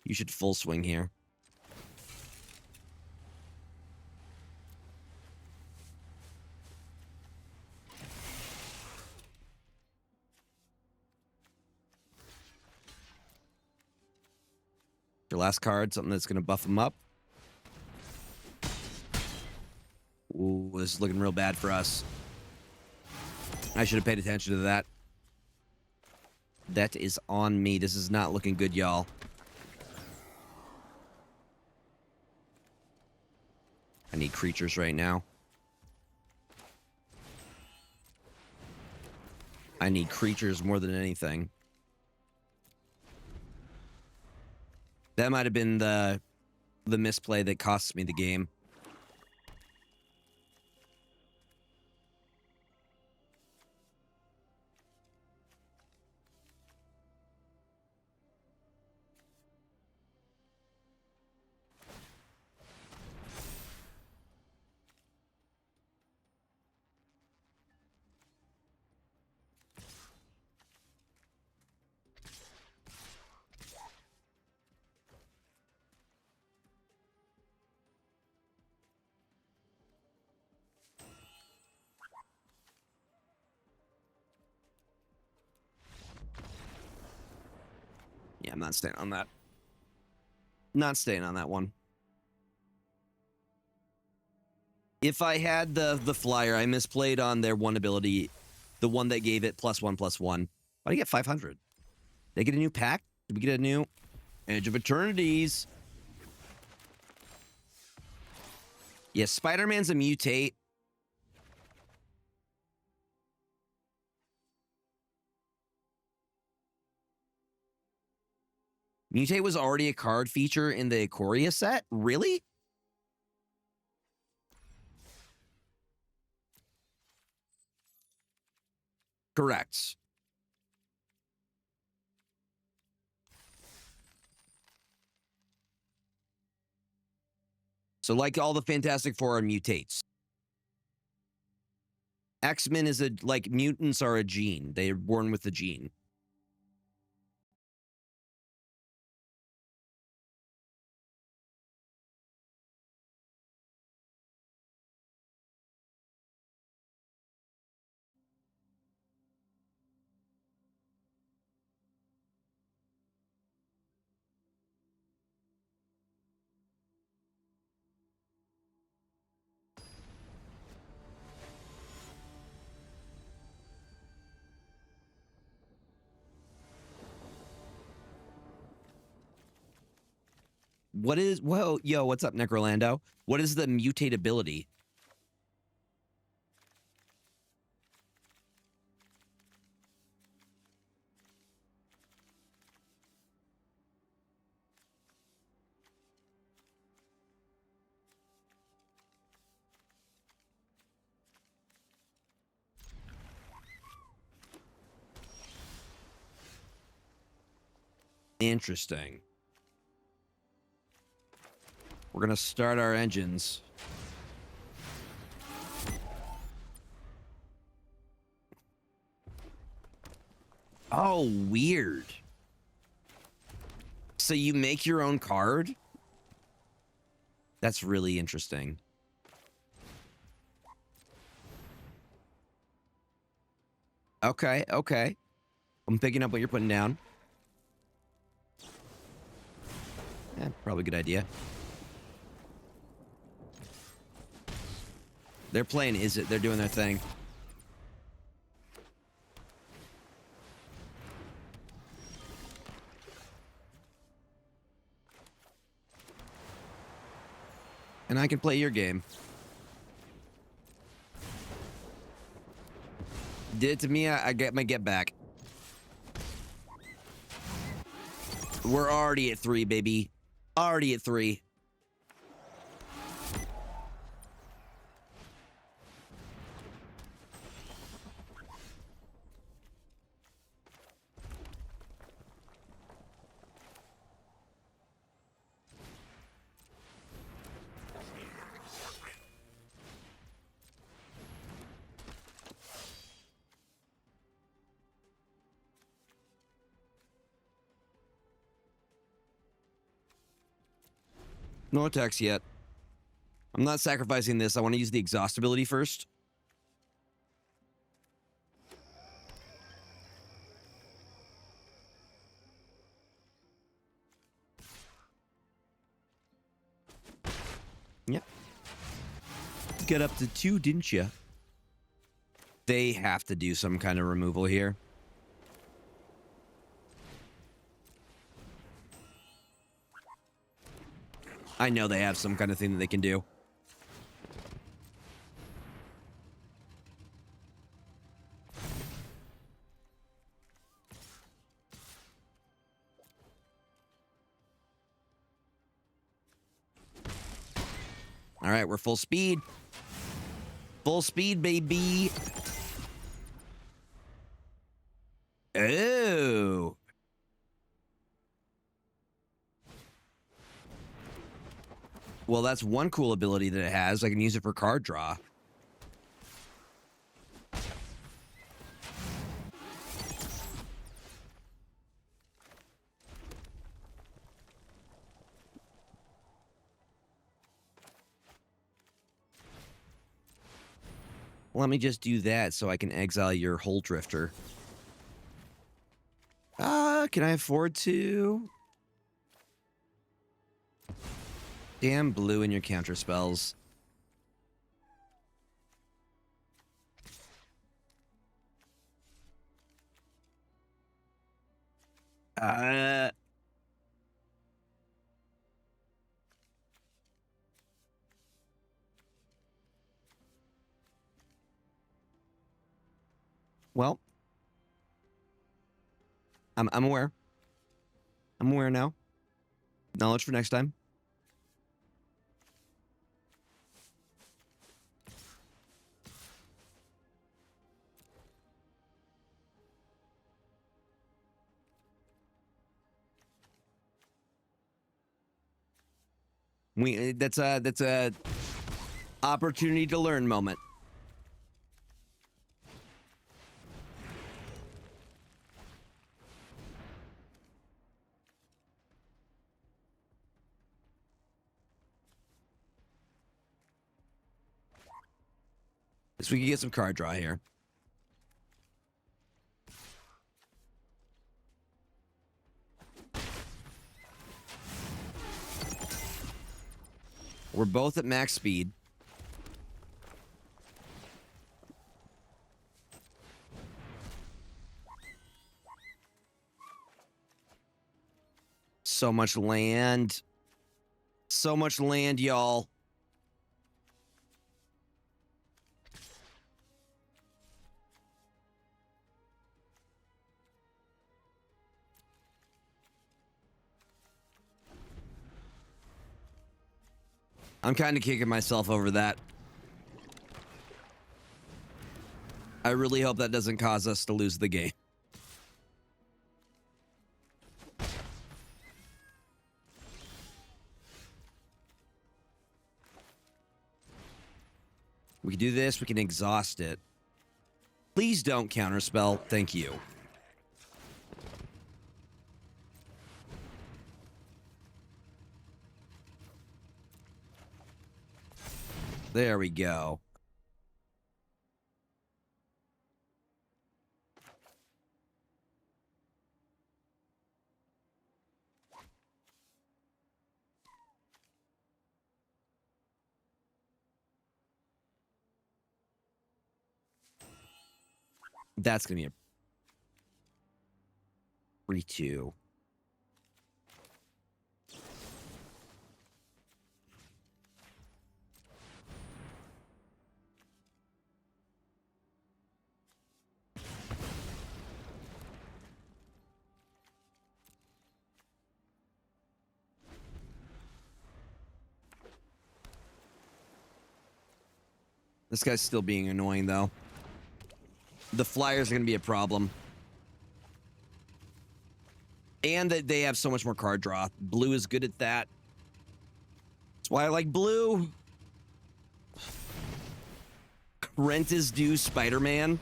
You should full swing here. Your last card, something that's going to buff them up. Ooh, this is looking real bad for us. I should have paid attention to that. That is on me. This is not looking good, y'all. I need creatures right now. I need creatures more than anything. That might have been the misplay that costs me the game. Yeah, I'm not staying on that. Not staying on that one. If I had the flyer, I misplayed on their one ability, the one that gave it +1/+1. Why do you get 500? They get a new pack? Did we get a new Edge of Eternities? Yes, Spider-Man's a mutate. Mutate was already a card feature in the Ikoria set? Really? Correct. So like all the Fantastic Four are mutates. X-Men is like mutants are a gene. They're born with the gene. What is... Whoa, yo, what's up, Necrolando? What is the mutate ability? Interesting. We're going to start our engines. Oh, weird. So you make your own card? That's really interesting. Okay, okay. I'm picking up what you're putting down. Yeah, probably a good idea. They're playing Is It. They're doing their thing. And I can play your game. Did it to me, I get my get back. We're already at 3, baby. Already at 3. No attacks yet. I'm not sacrificing this. I want to use the exhaust ability first. Yep. Get up to 2, didn't you? They have to do some kind of removal here. I know they have some kind of thing that they can do. All right, we're full speed. Full speed, baby. Oh. Well, that's one cool ability that it has. I can use it for card draw. Let me just do that so I can exile your Hole Drifter. Can I afford to? Damn blue in your counter spells. Well, I'm aware. I'm aware now. Knowledge for next time. That's a opportunity to learn moment. So we can get some card draw here. We're both at max speed. So much land. So much land, y'all. I'm kind of kicking myself over that. I really hope that doesn't cause us to lose the game. We can do this. We can exhaust it. Please don't counterspell. Thank you. There we go. That's going to be a 3-2. This guy's still being annoying, though. The flyers are going to be a problem. And that they have so much more card draw. Blue is good at that. That's why I like blue. Rent is due, Spider-Man.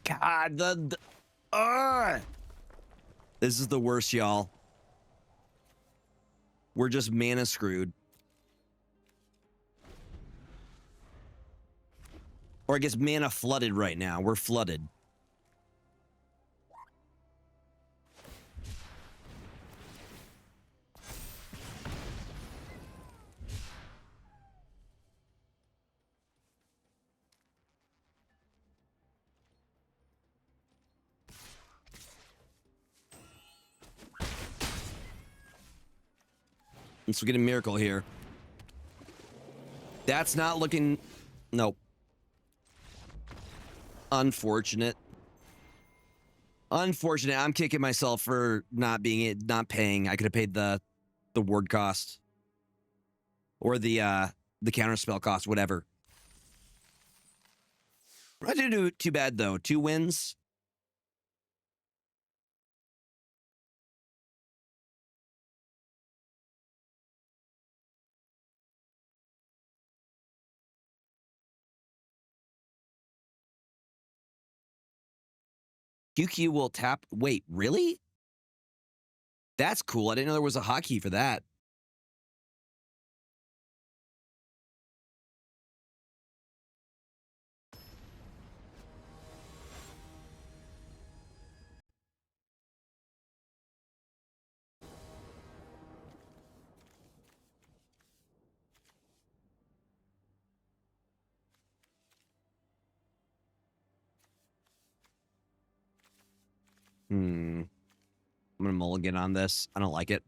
God, this is the worst, y'all. We're just mana screwed. Or I guess mana flooded right now. We're flooded. Let's get a miracle here. That's not looking... Nope. Unfortunate. Unfortunate. I'm kicking myself for not paying. I could have paid the ward cost. Or the counter spell cost, whatever. I didn't do too bad, though. 2 wins. QQ will tap. Wait, really? That's cool. I didn't know there was a hotkey for that. I'm gonna mulligan on this. I don't like it.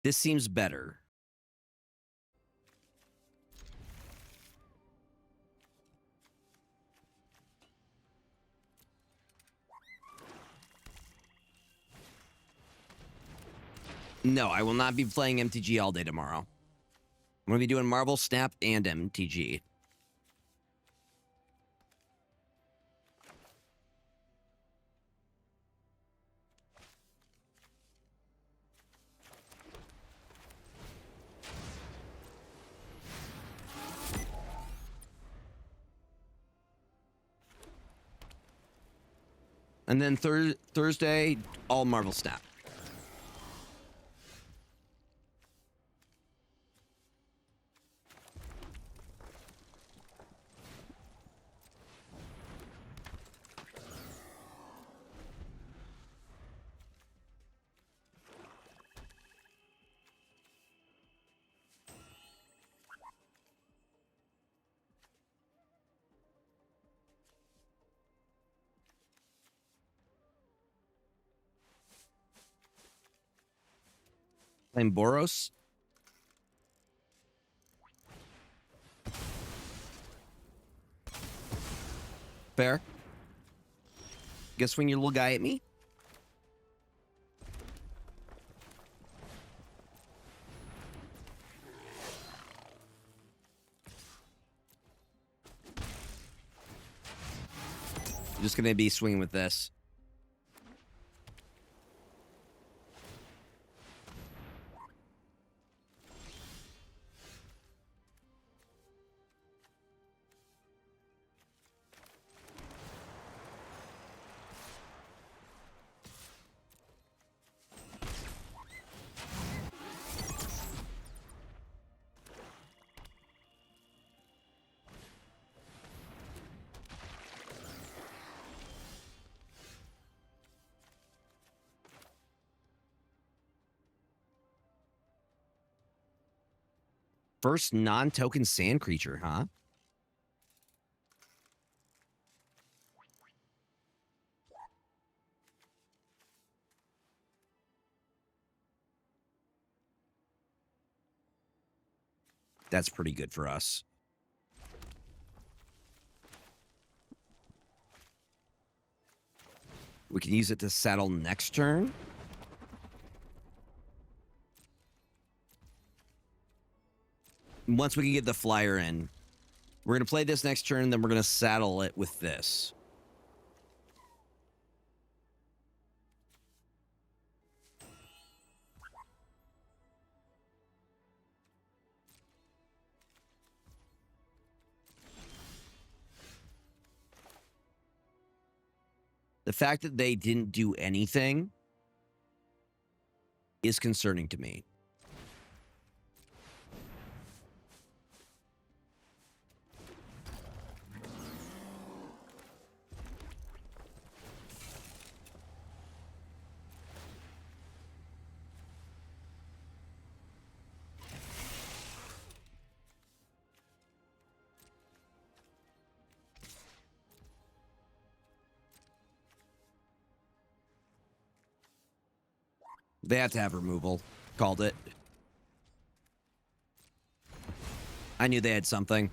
This seems better. No, I will not be playing MTG all day tomorrow. I'm going to be doing Marvel Snap and MTG. And then Thursday, all Marvel Snap. Playing Boros. Fair. Guess swing your little guy at me. Just gonna be swinging with this. First non-token sand creature, huh? That's pretty good for us. We can use it to saddle next turn. Once we can get the flyer in, we're going to play this next turn, then we're going to saddle it with this. The fact that they didn't do anything is concerning to me. They have to have removal. Called it. I knew they had something.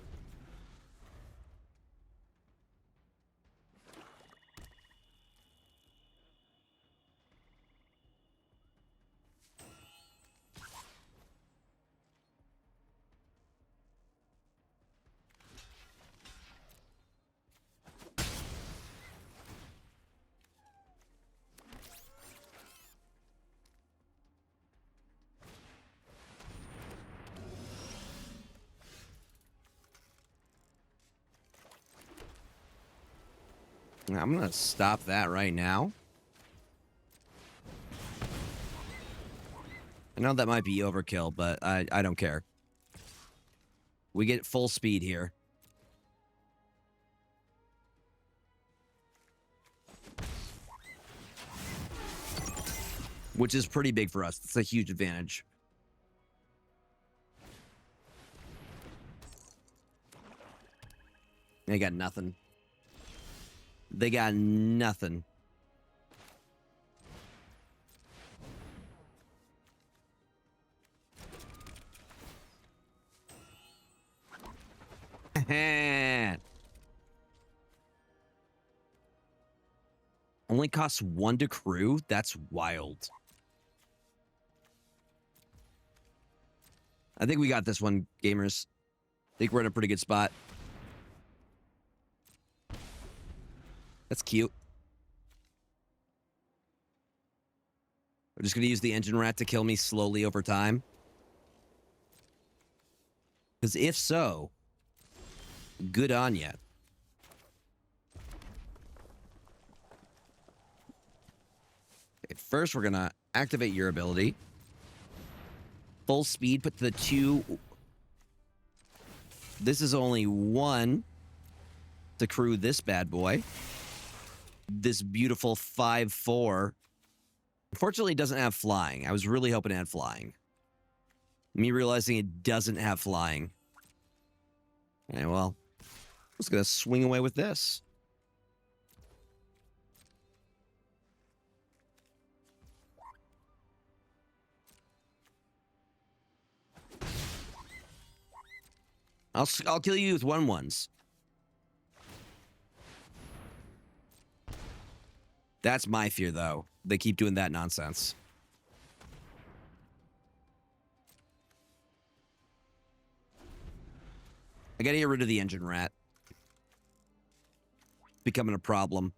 I'm going to stop that right now. I know that might be overkill, but I don't care. We get full speed here. Which is pretty big for us. It's a huge advantage. They got nothing. They got nothing. Only costs 1 to crew? That's wild. I think we got this one, gamers. I think we're in a pretty good spot. That's cute. We're just going to use the engine rat to kill me slowly over time. Because if so, good on ya. Okay, first, we're going to activate your ability. Full speed, put the 2. This is only 1 to crew this bad boy. This beautiful 5/4. Unfortunately, it doesn't have flying. I was really hoping it had flying. Me realizing it doesn't have flying. Okay, well, I'm just going to swing away with this. I'll kill you with 1/1s. That's my fear, though. They keep doing that nonsense. I gotta get rid of the engine rat. becoming a problem.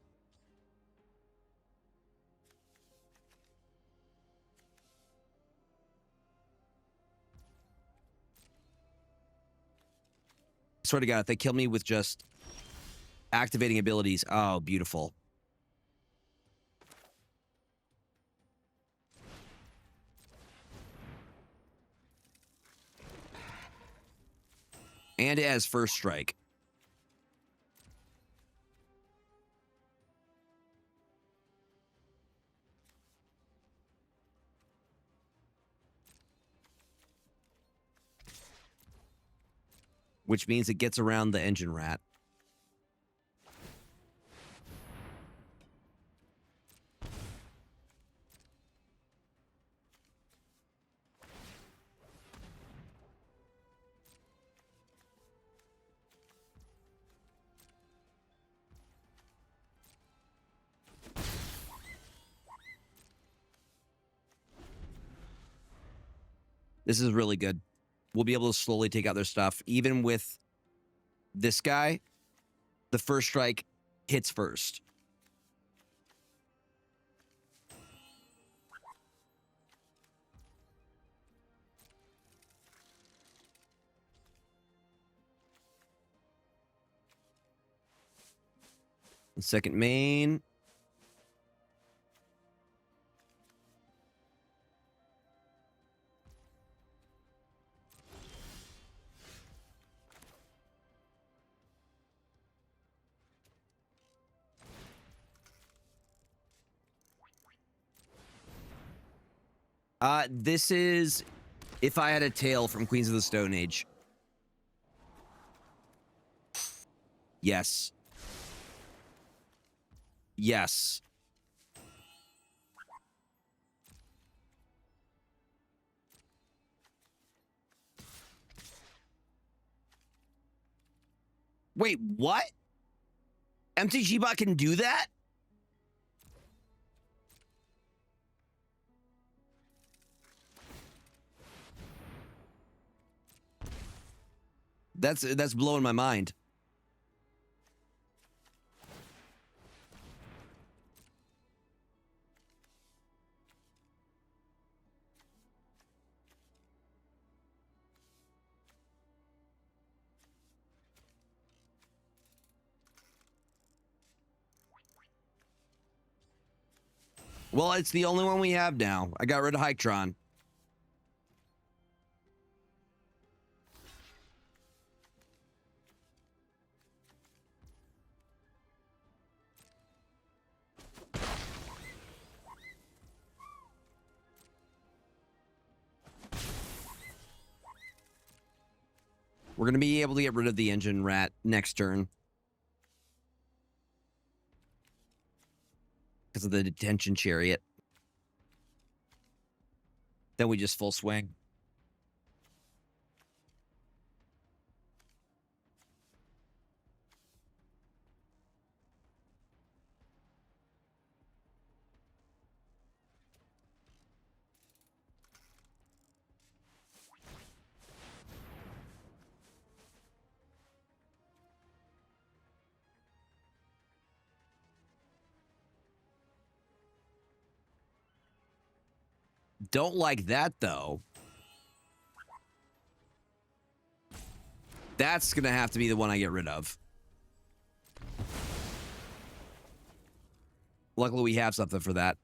Swear to God, if they kill me with just activating abilities, oh, beautiful. And it has first strike. Which means it gets around the engine rat. This is really good. We'll be able to slowly take out their stuff. Even with this guy, the first strike hits first. The second main. This is if I had a tail from Queens of the Stone Age. Yes. Yes. Wait, what? MTG bot can do that? That's blowing my mind. Well, it's the only one we have now. I got rid of Hyctron. We're going to be able to get rid of the engine rat next turn. Because of the detention chariot. Then we just full swing. Don't like that, though. That's going to have to be the one I get rid of. Luckily, we have something for that.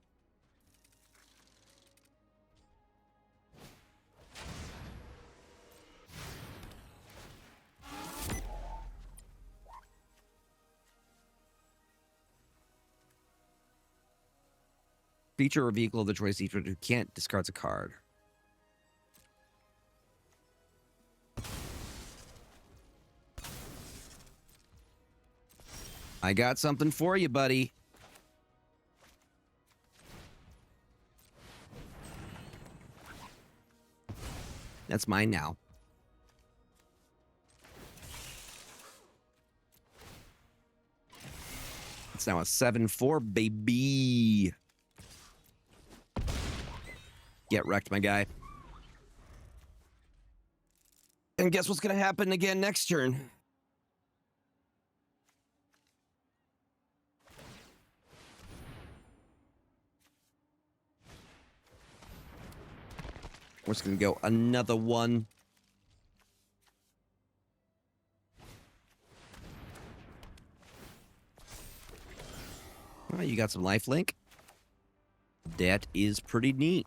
Feature or vehicle of the choice each who can't discards a card. I got something for you, buddy. That's mine now. It's now a 7-4, baby. Get wrecked, my guy. And guess what's going to happen again next turn? We're just going to go another one. Oh, you got some lifelink. That is pretty neat.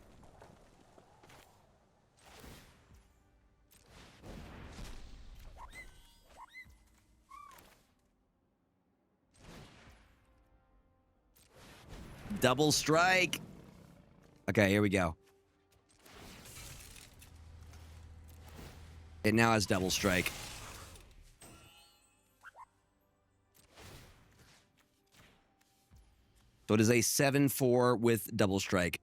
Double strike. Okay, here we go. It now has double strike. So it is a 7-4 with double strike.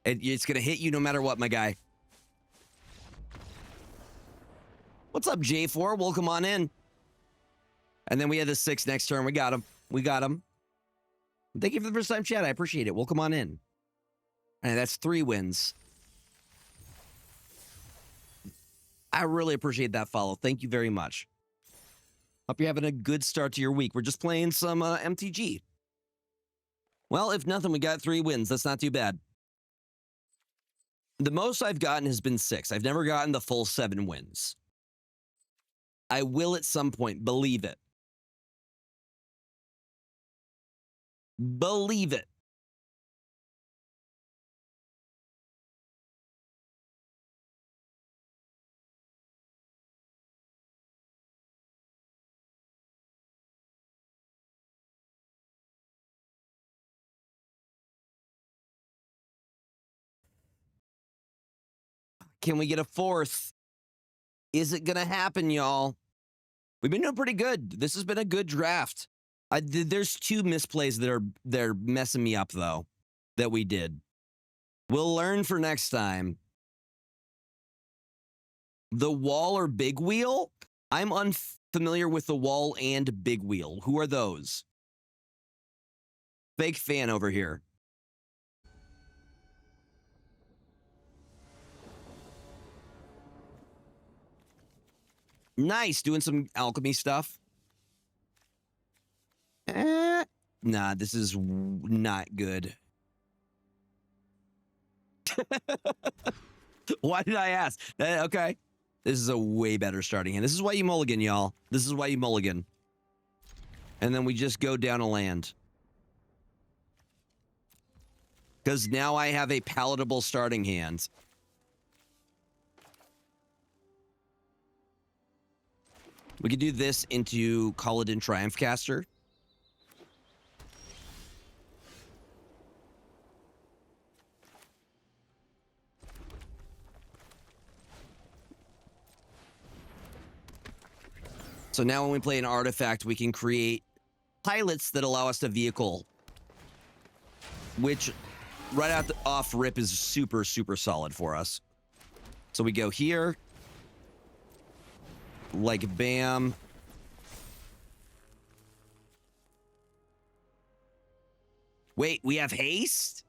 It's going to hit you no matter what, my guy. What's up, J4? Welcome on in. And then we had the 6 next turn. We got him. We got him. Thank you for the first time chat. I appreciate it. Welcome on in. And that's 3 wins. I really appreciate that follow. Thank you very much. Hope you're having a good start to your week. We're just playing some MTG. Well, if nothing, we got 3 wins. That's not too bad. The most I've gotten has been 6. I've never gotten the full 7 wins. I will at some point. Believe it. Believe it. Can we get a 4th? Is it going to happen, y'all? We've been doing pretty good. This has been a good draft. There's 2 misplays that they're messing me up, though, that we did. We'll learn for next time. The wall or big wheel? I'm unfamiliar with the wall and big wheel. Who are those? Fake fan over here. Nice, doing some alchemy stuff. Nah, this is not good. Why did I ask? Okay. This is a way better starting hand. This is why you mulligan, y'all. This is why you mulligan. And then we just go down a land. Because now I have a palatable starting hand. We could do this into Kaladin Triumph Caster. So now when we play an artifact, we can create pilots that allow us to vehicle. Which, right out off rip, is super, super solid for us. So we go here. Like, bam. Wait, we have haste?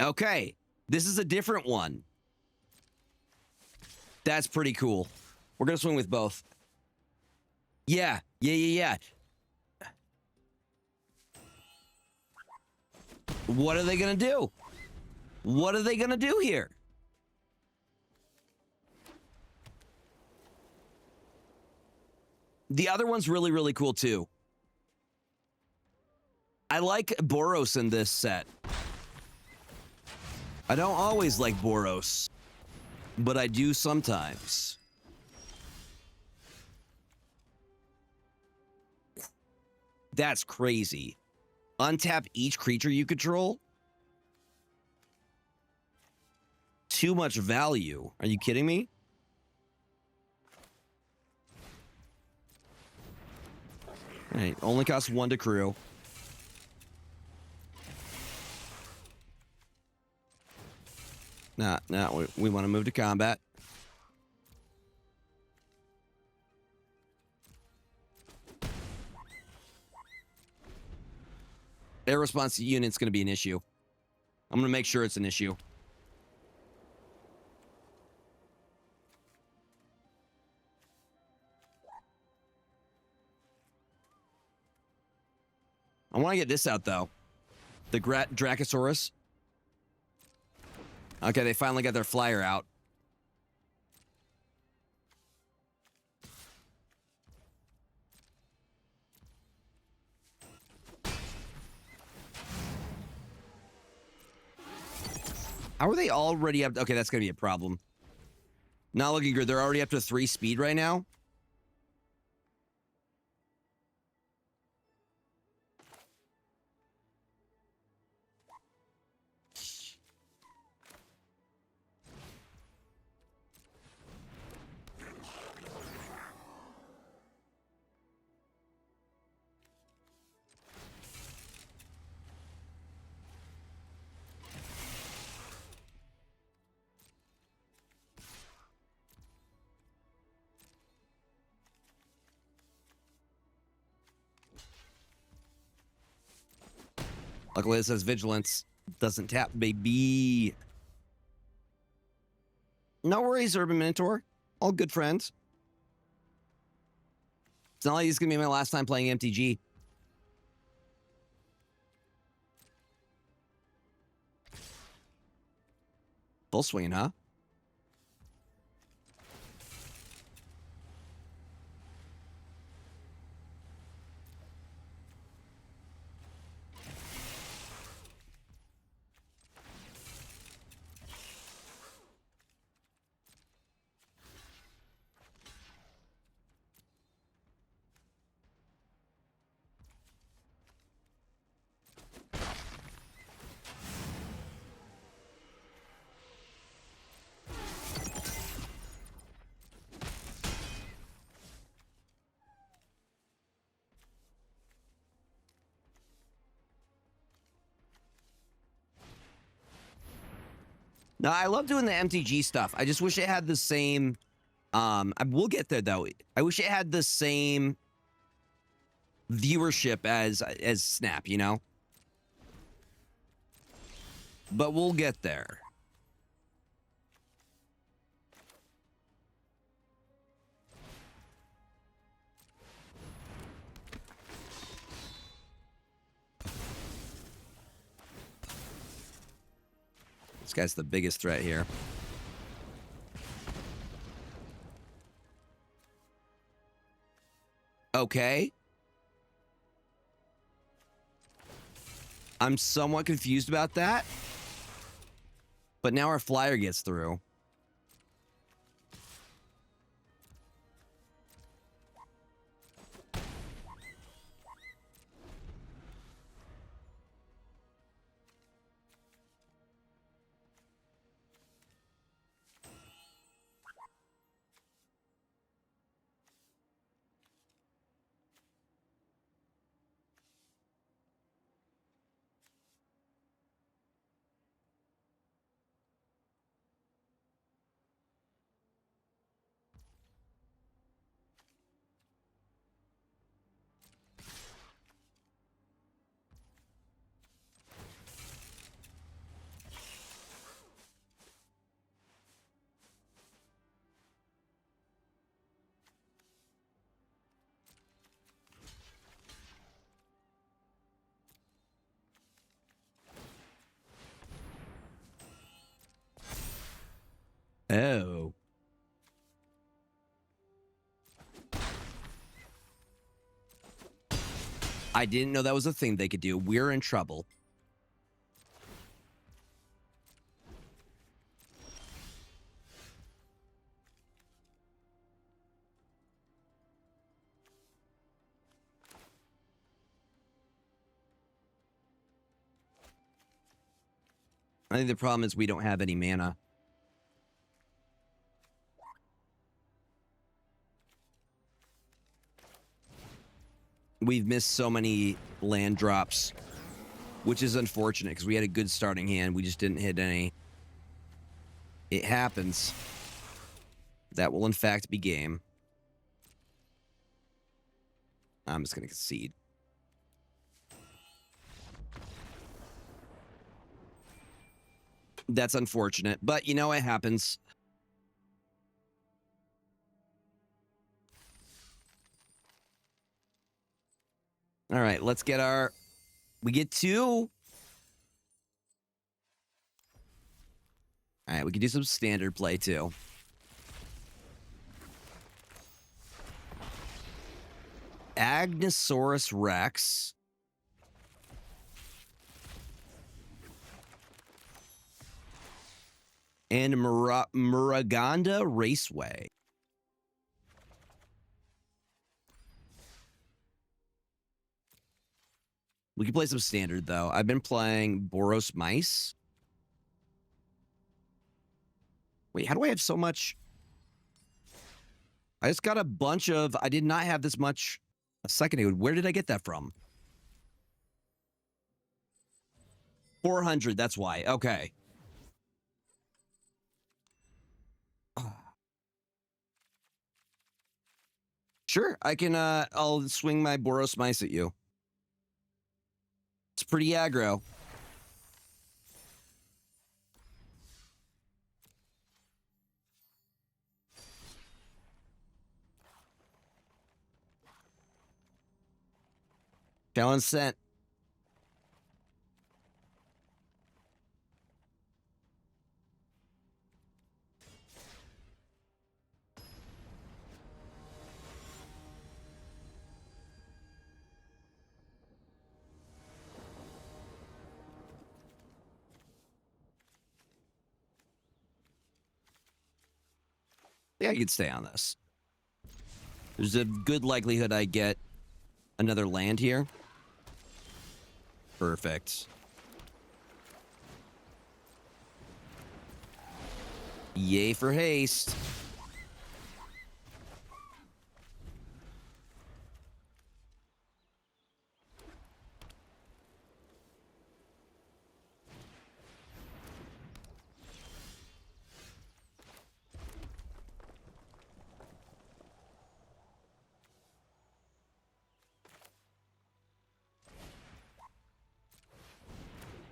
Okay, this is a different one. That's pretty cool. We're gonna swing with both. Yeah. What are they gonna do? What are they gonna do here? The other one's really, really cool too. I like Boros in this set. I don't always like Boros, but I do sometimes. That's crazy. Untap each creature you control? Too much value. Are you kidding me? All right, only costs 1 to crew. Nah, we want to move to combat. Air response unit's going to be an issue. I'm going to make sure it's an issue. I want to get this out, though. The Dracosaurus. Okay, they finally got their flyer out. How are they already up? Okay, that's going to be a problem. Not looking good. They're already up to 3 speed right now. Luckily, it says Vigilance. Doesn't tap, baby. No worries, Urban Minotaur. All good friends. It's not like it's going to be my last time playing MTG. Full swinging, huh? No, I love doing the MTG stuff. I just wish it had the same... we'll get there, though. I wish it had the same viewership as Snap, you know? But we'll get there. This guy's the biggest threat here. Okay. I'm somewhat confused about that. But now our flyer gets through. Oh. I didn't know that was a thing they could do. We're in trouble. I think the problem is we don't have any mana. We've missed so many land drops, which is unfortunate because we had a good starting hand. We just didn't hit any. It happens. That will, in fact, be game. I'm just going to concede. That's unfortunate, but you know, it happens. All right, let's get our We get 2. All right, we can do some standard play too. Agnosaurus Rex. And Muraganda Raceway. We can play some standard, though. I've been playing Boros Mice. Wait, how do I have so much? I just got a bunch of... I did not have this much a second ago. Where did I get that from? 400, that's why. Okay. Sure, I can, I'll swing my Boros Mice at you. It's pretty aggro. Challenge sent. Yeah, I could stay on this. There's a good likelihood I get another land here. Perfect. Yay for haste.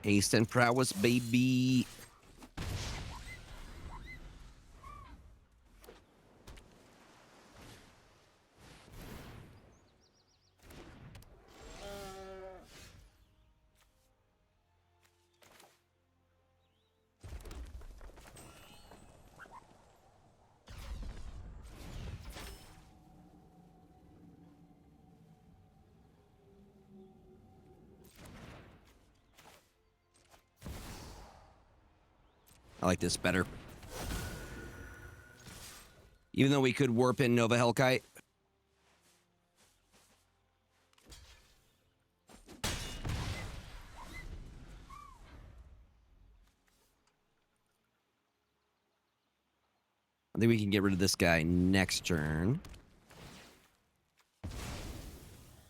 Haste and prowess, baby. I like this better. Even though we could warp in Nova Hellkite. I think we can get rid of this guy next turn.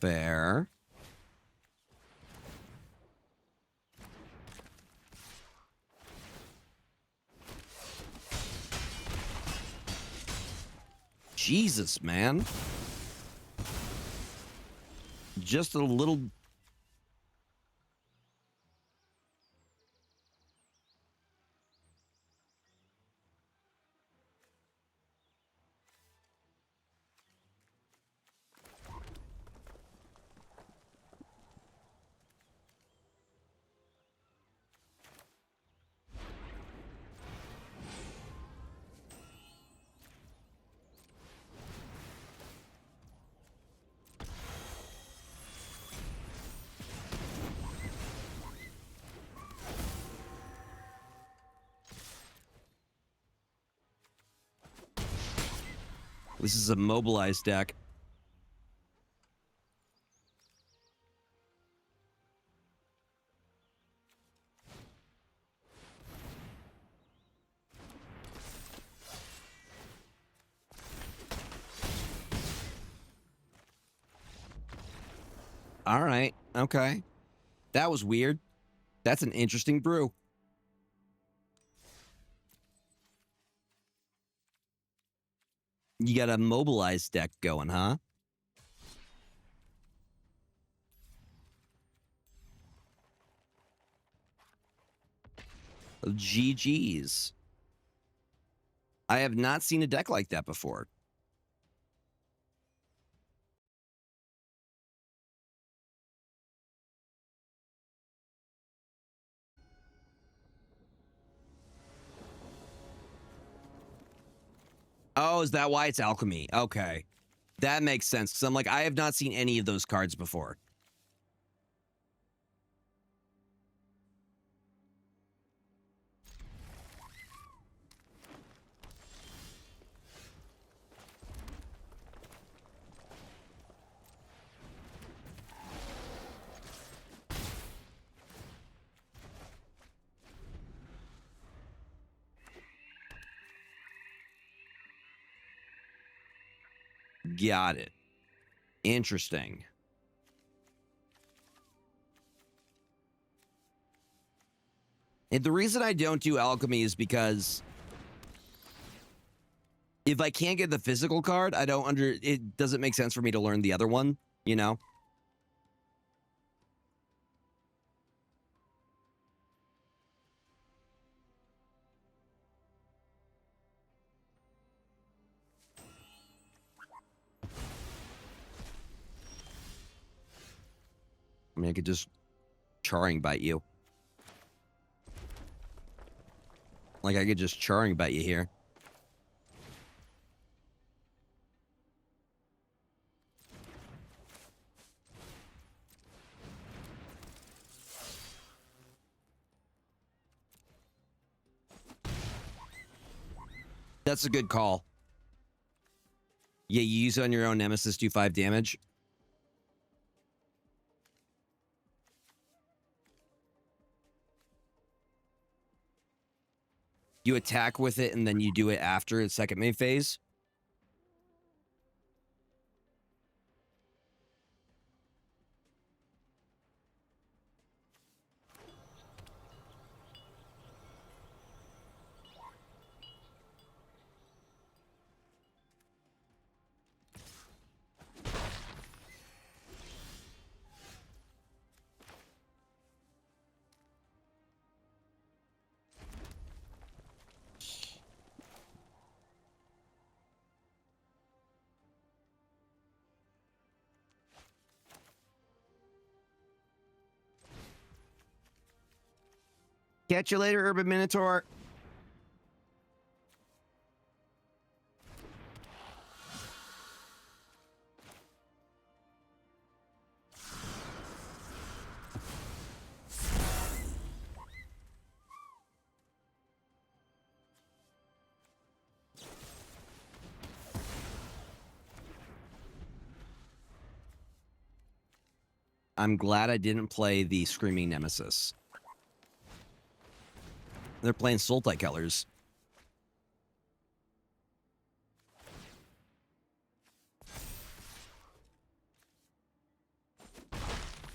Fair. Jesus, man. Just a little... This is a mobilized deck. All right. Okay. That was weird. That's an interesting brew. You got a mobilized deck going, huh? GG's. I have not seen a deck like that before. Oh, is that why it's alchemy? Okay. That makes sense. Because I'm like, I have not seen any of those cards before. Got it. Interesting. And the reason I don't do alchemy is because if I can't get the physical card, it doesn't make sense for me to learn the other one, you know? I mean, I could just charring bite you. Like, I could just charring bite you here. That's a good call. Yeah, you use it on your own nemesis, do 5 damage. You attack with it, and then you do it after its second main phase. Catch you later, Urban Minotaur. I'm glad I didn't play the Screaming Nemesis. They're playing Sultai colors.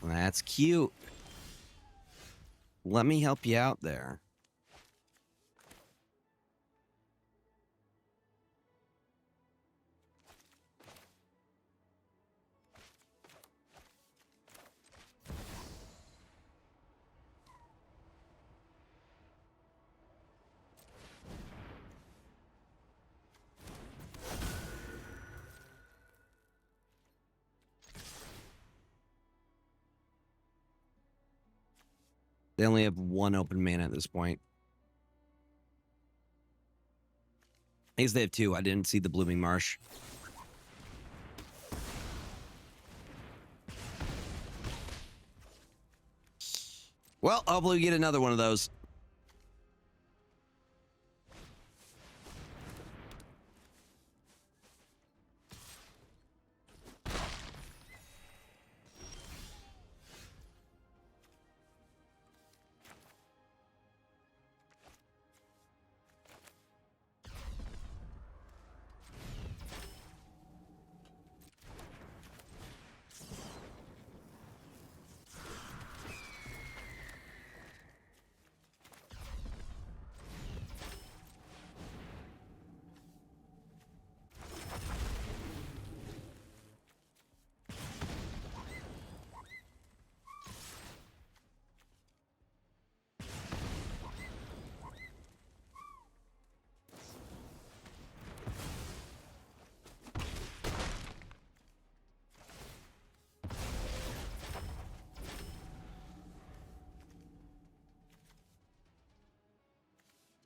That's cute. Let me help you out there. They only have 1 open mana at this point. I guess they have 2. I didn't see the Blooming Marsh. Well, hopefully we get another one of those.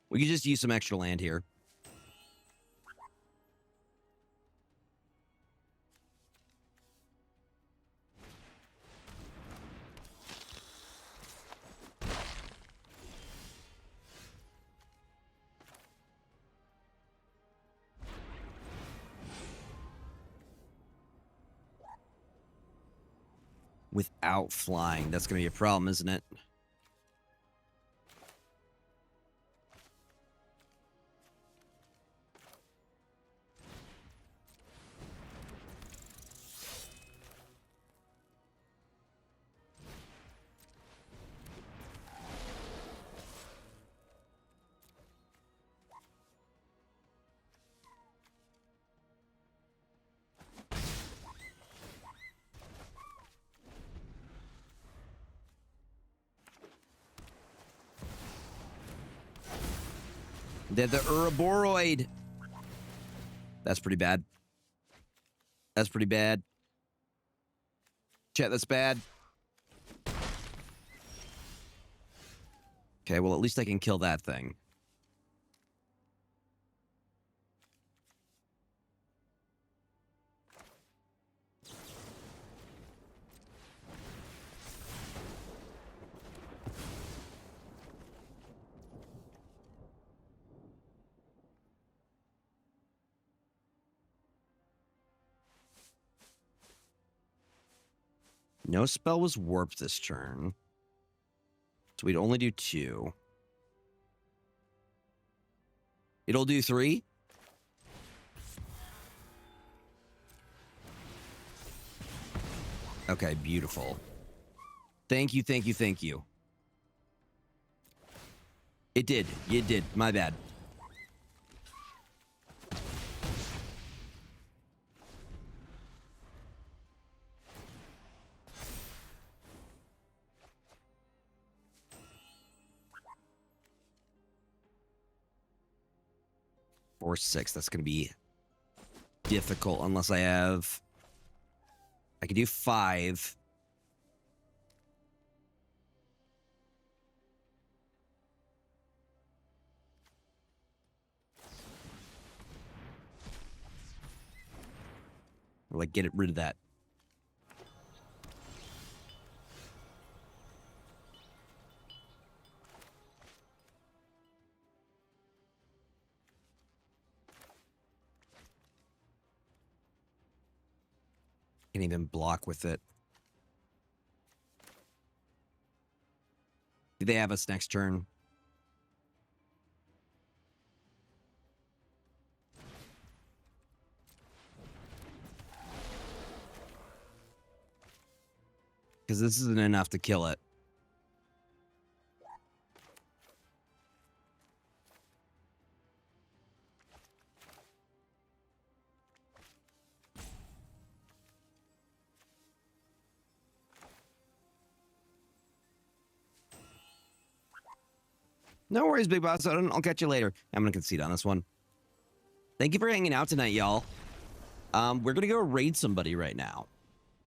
We could just use some extra land here. without flying. That's going to be a problem, isn't it? They're the Ouroboros. That's pretty bad. That's pretty bad. Chat, that's bad. Okay, well, at least I can kill that thing. No spell was warped this turn. So we'd only do 2. It'll do 3? Okay, beautiful. Thank you, thank you, thank you. It did. It did. My bad. Or 6. That's going to be difficult unless I have... I could do 5. Or like get rid of that. Can't even block with it. Do they have us next turn? Because this isn't enough to kill it. No worries, Big Boss. I'll catch you later. I'm going to concede on this one. Thank you for hanging out tonight, y'all. We're going to go raid somebody right now.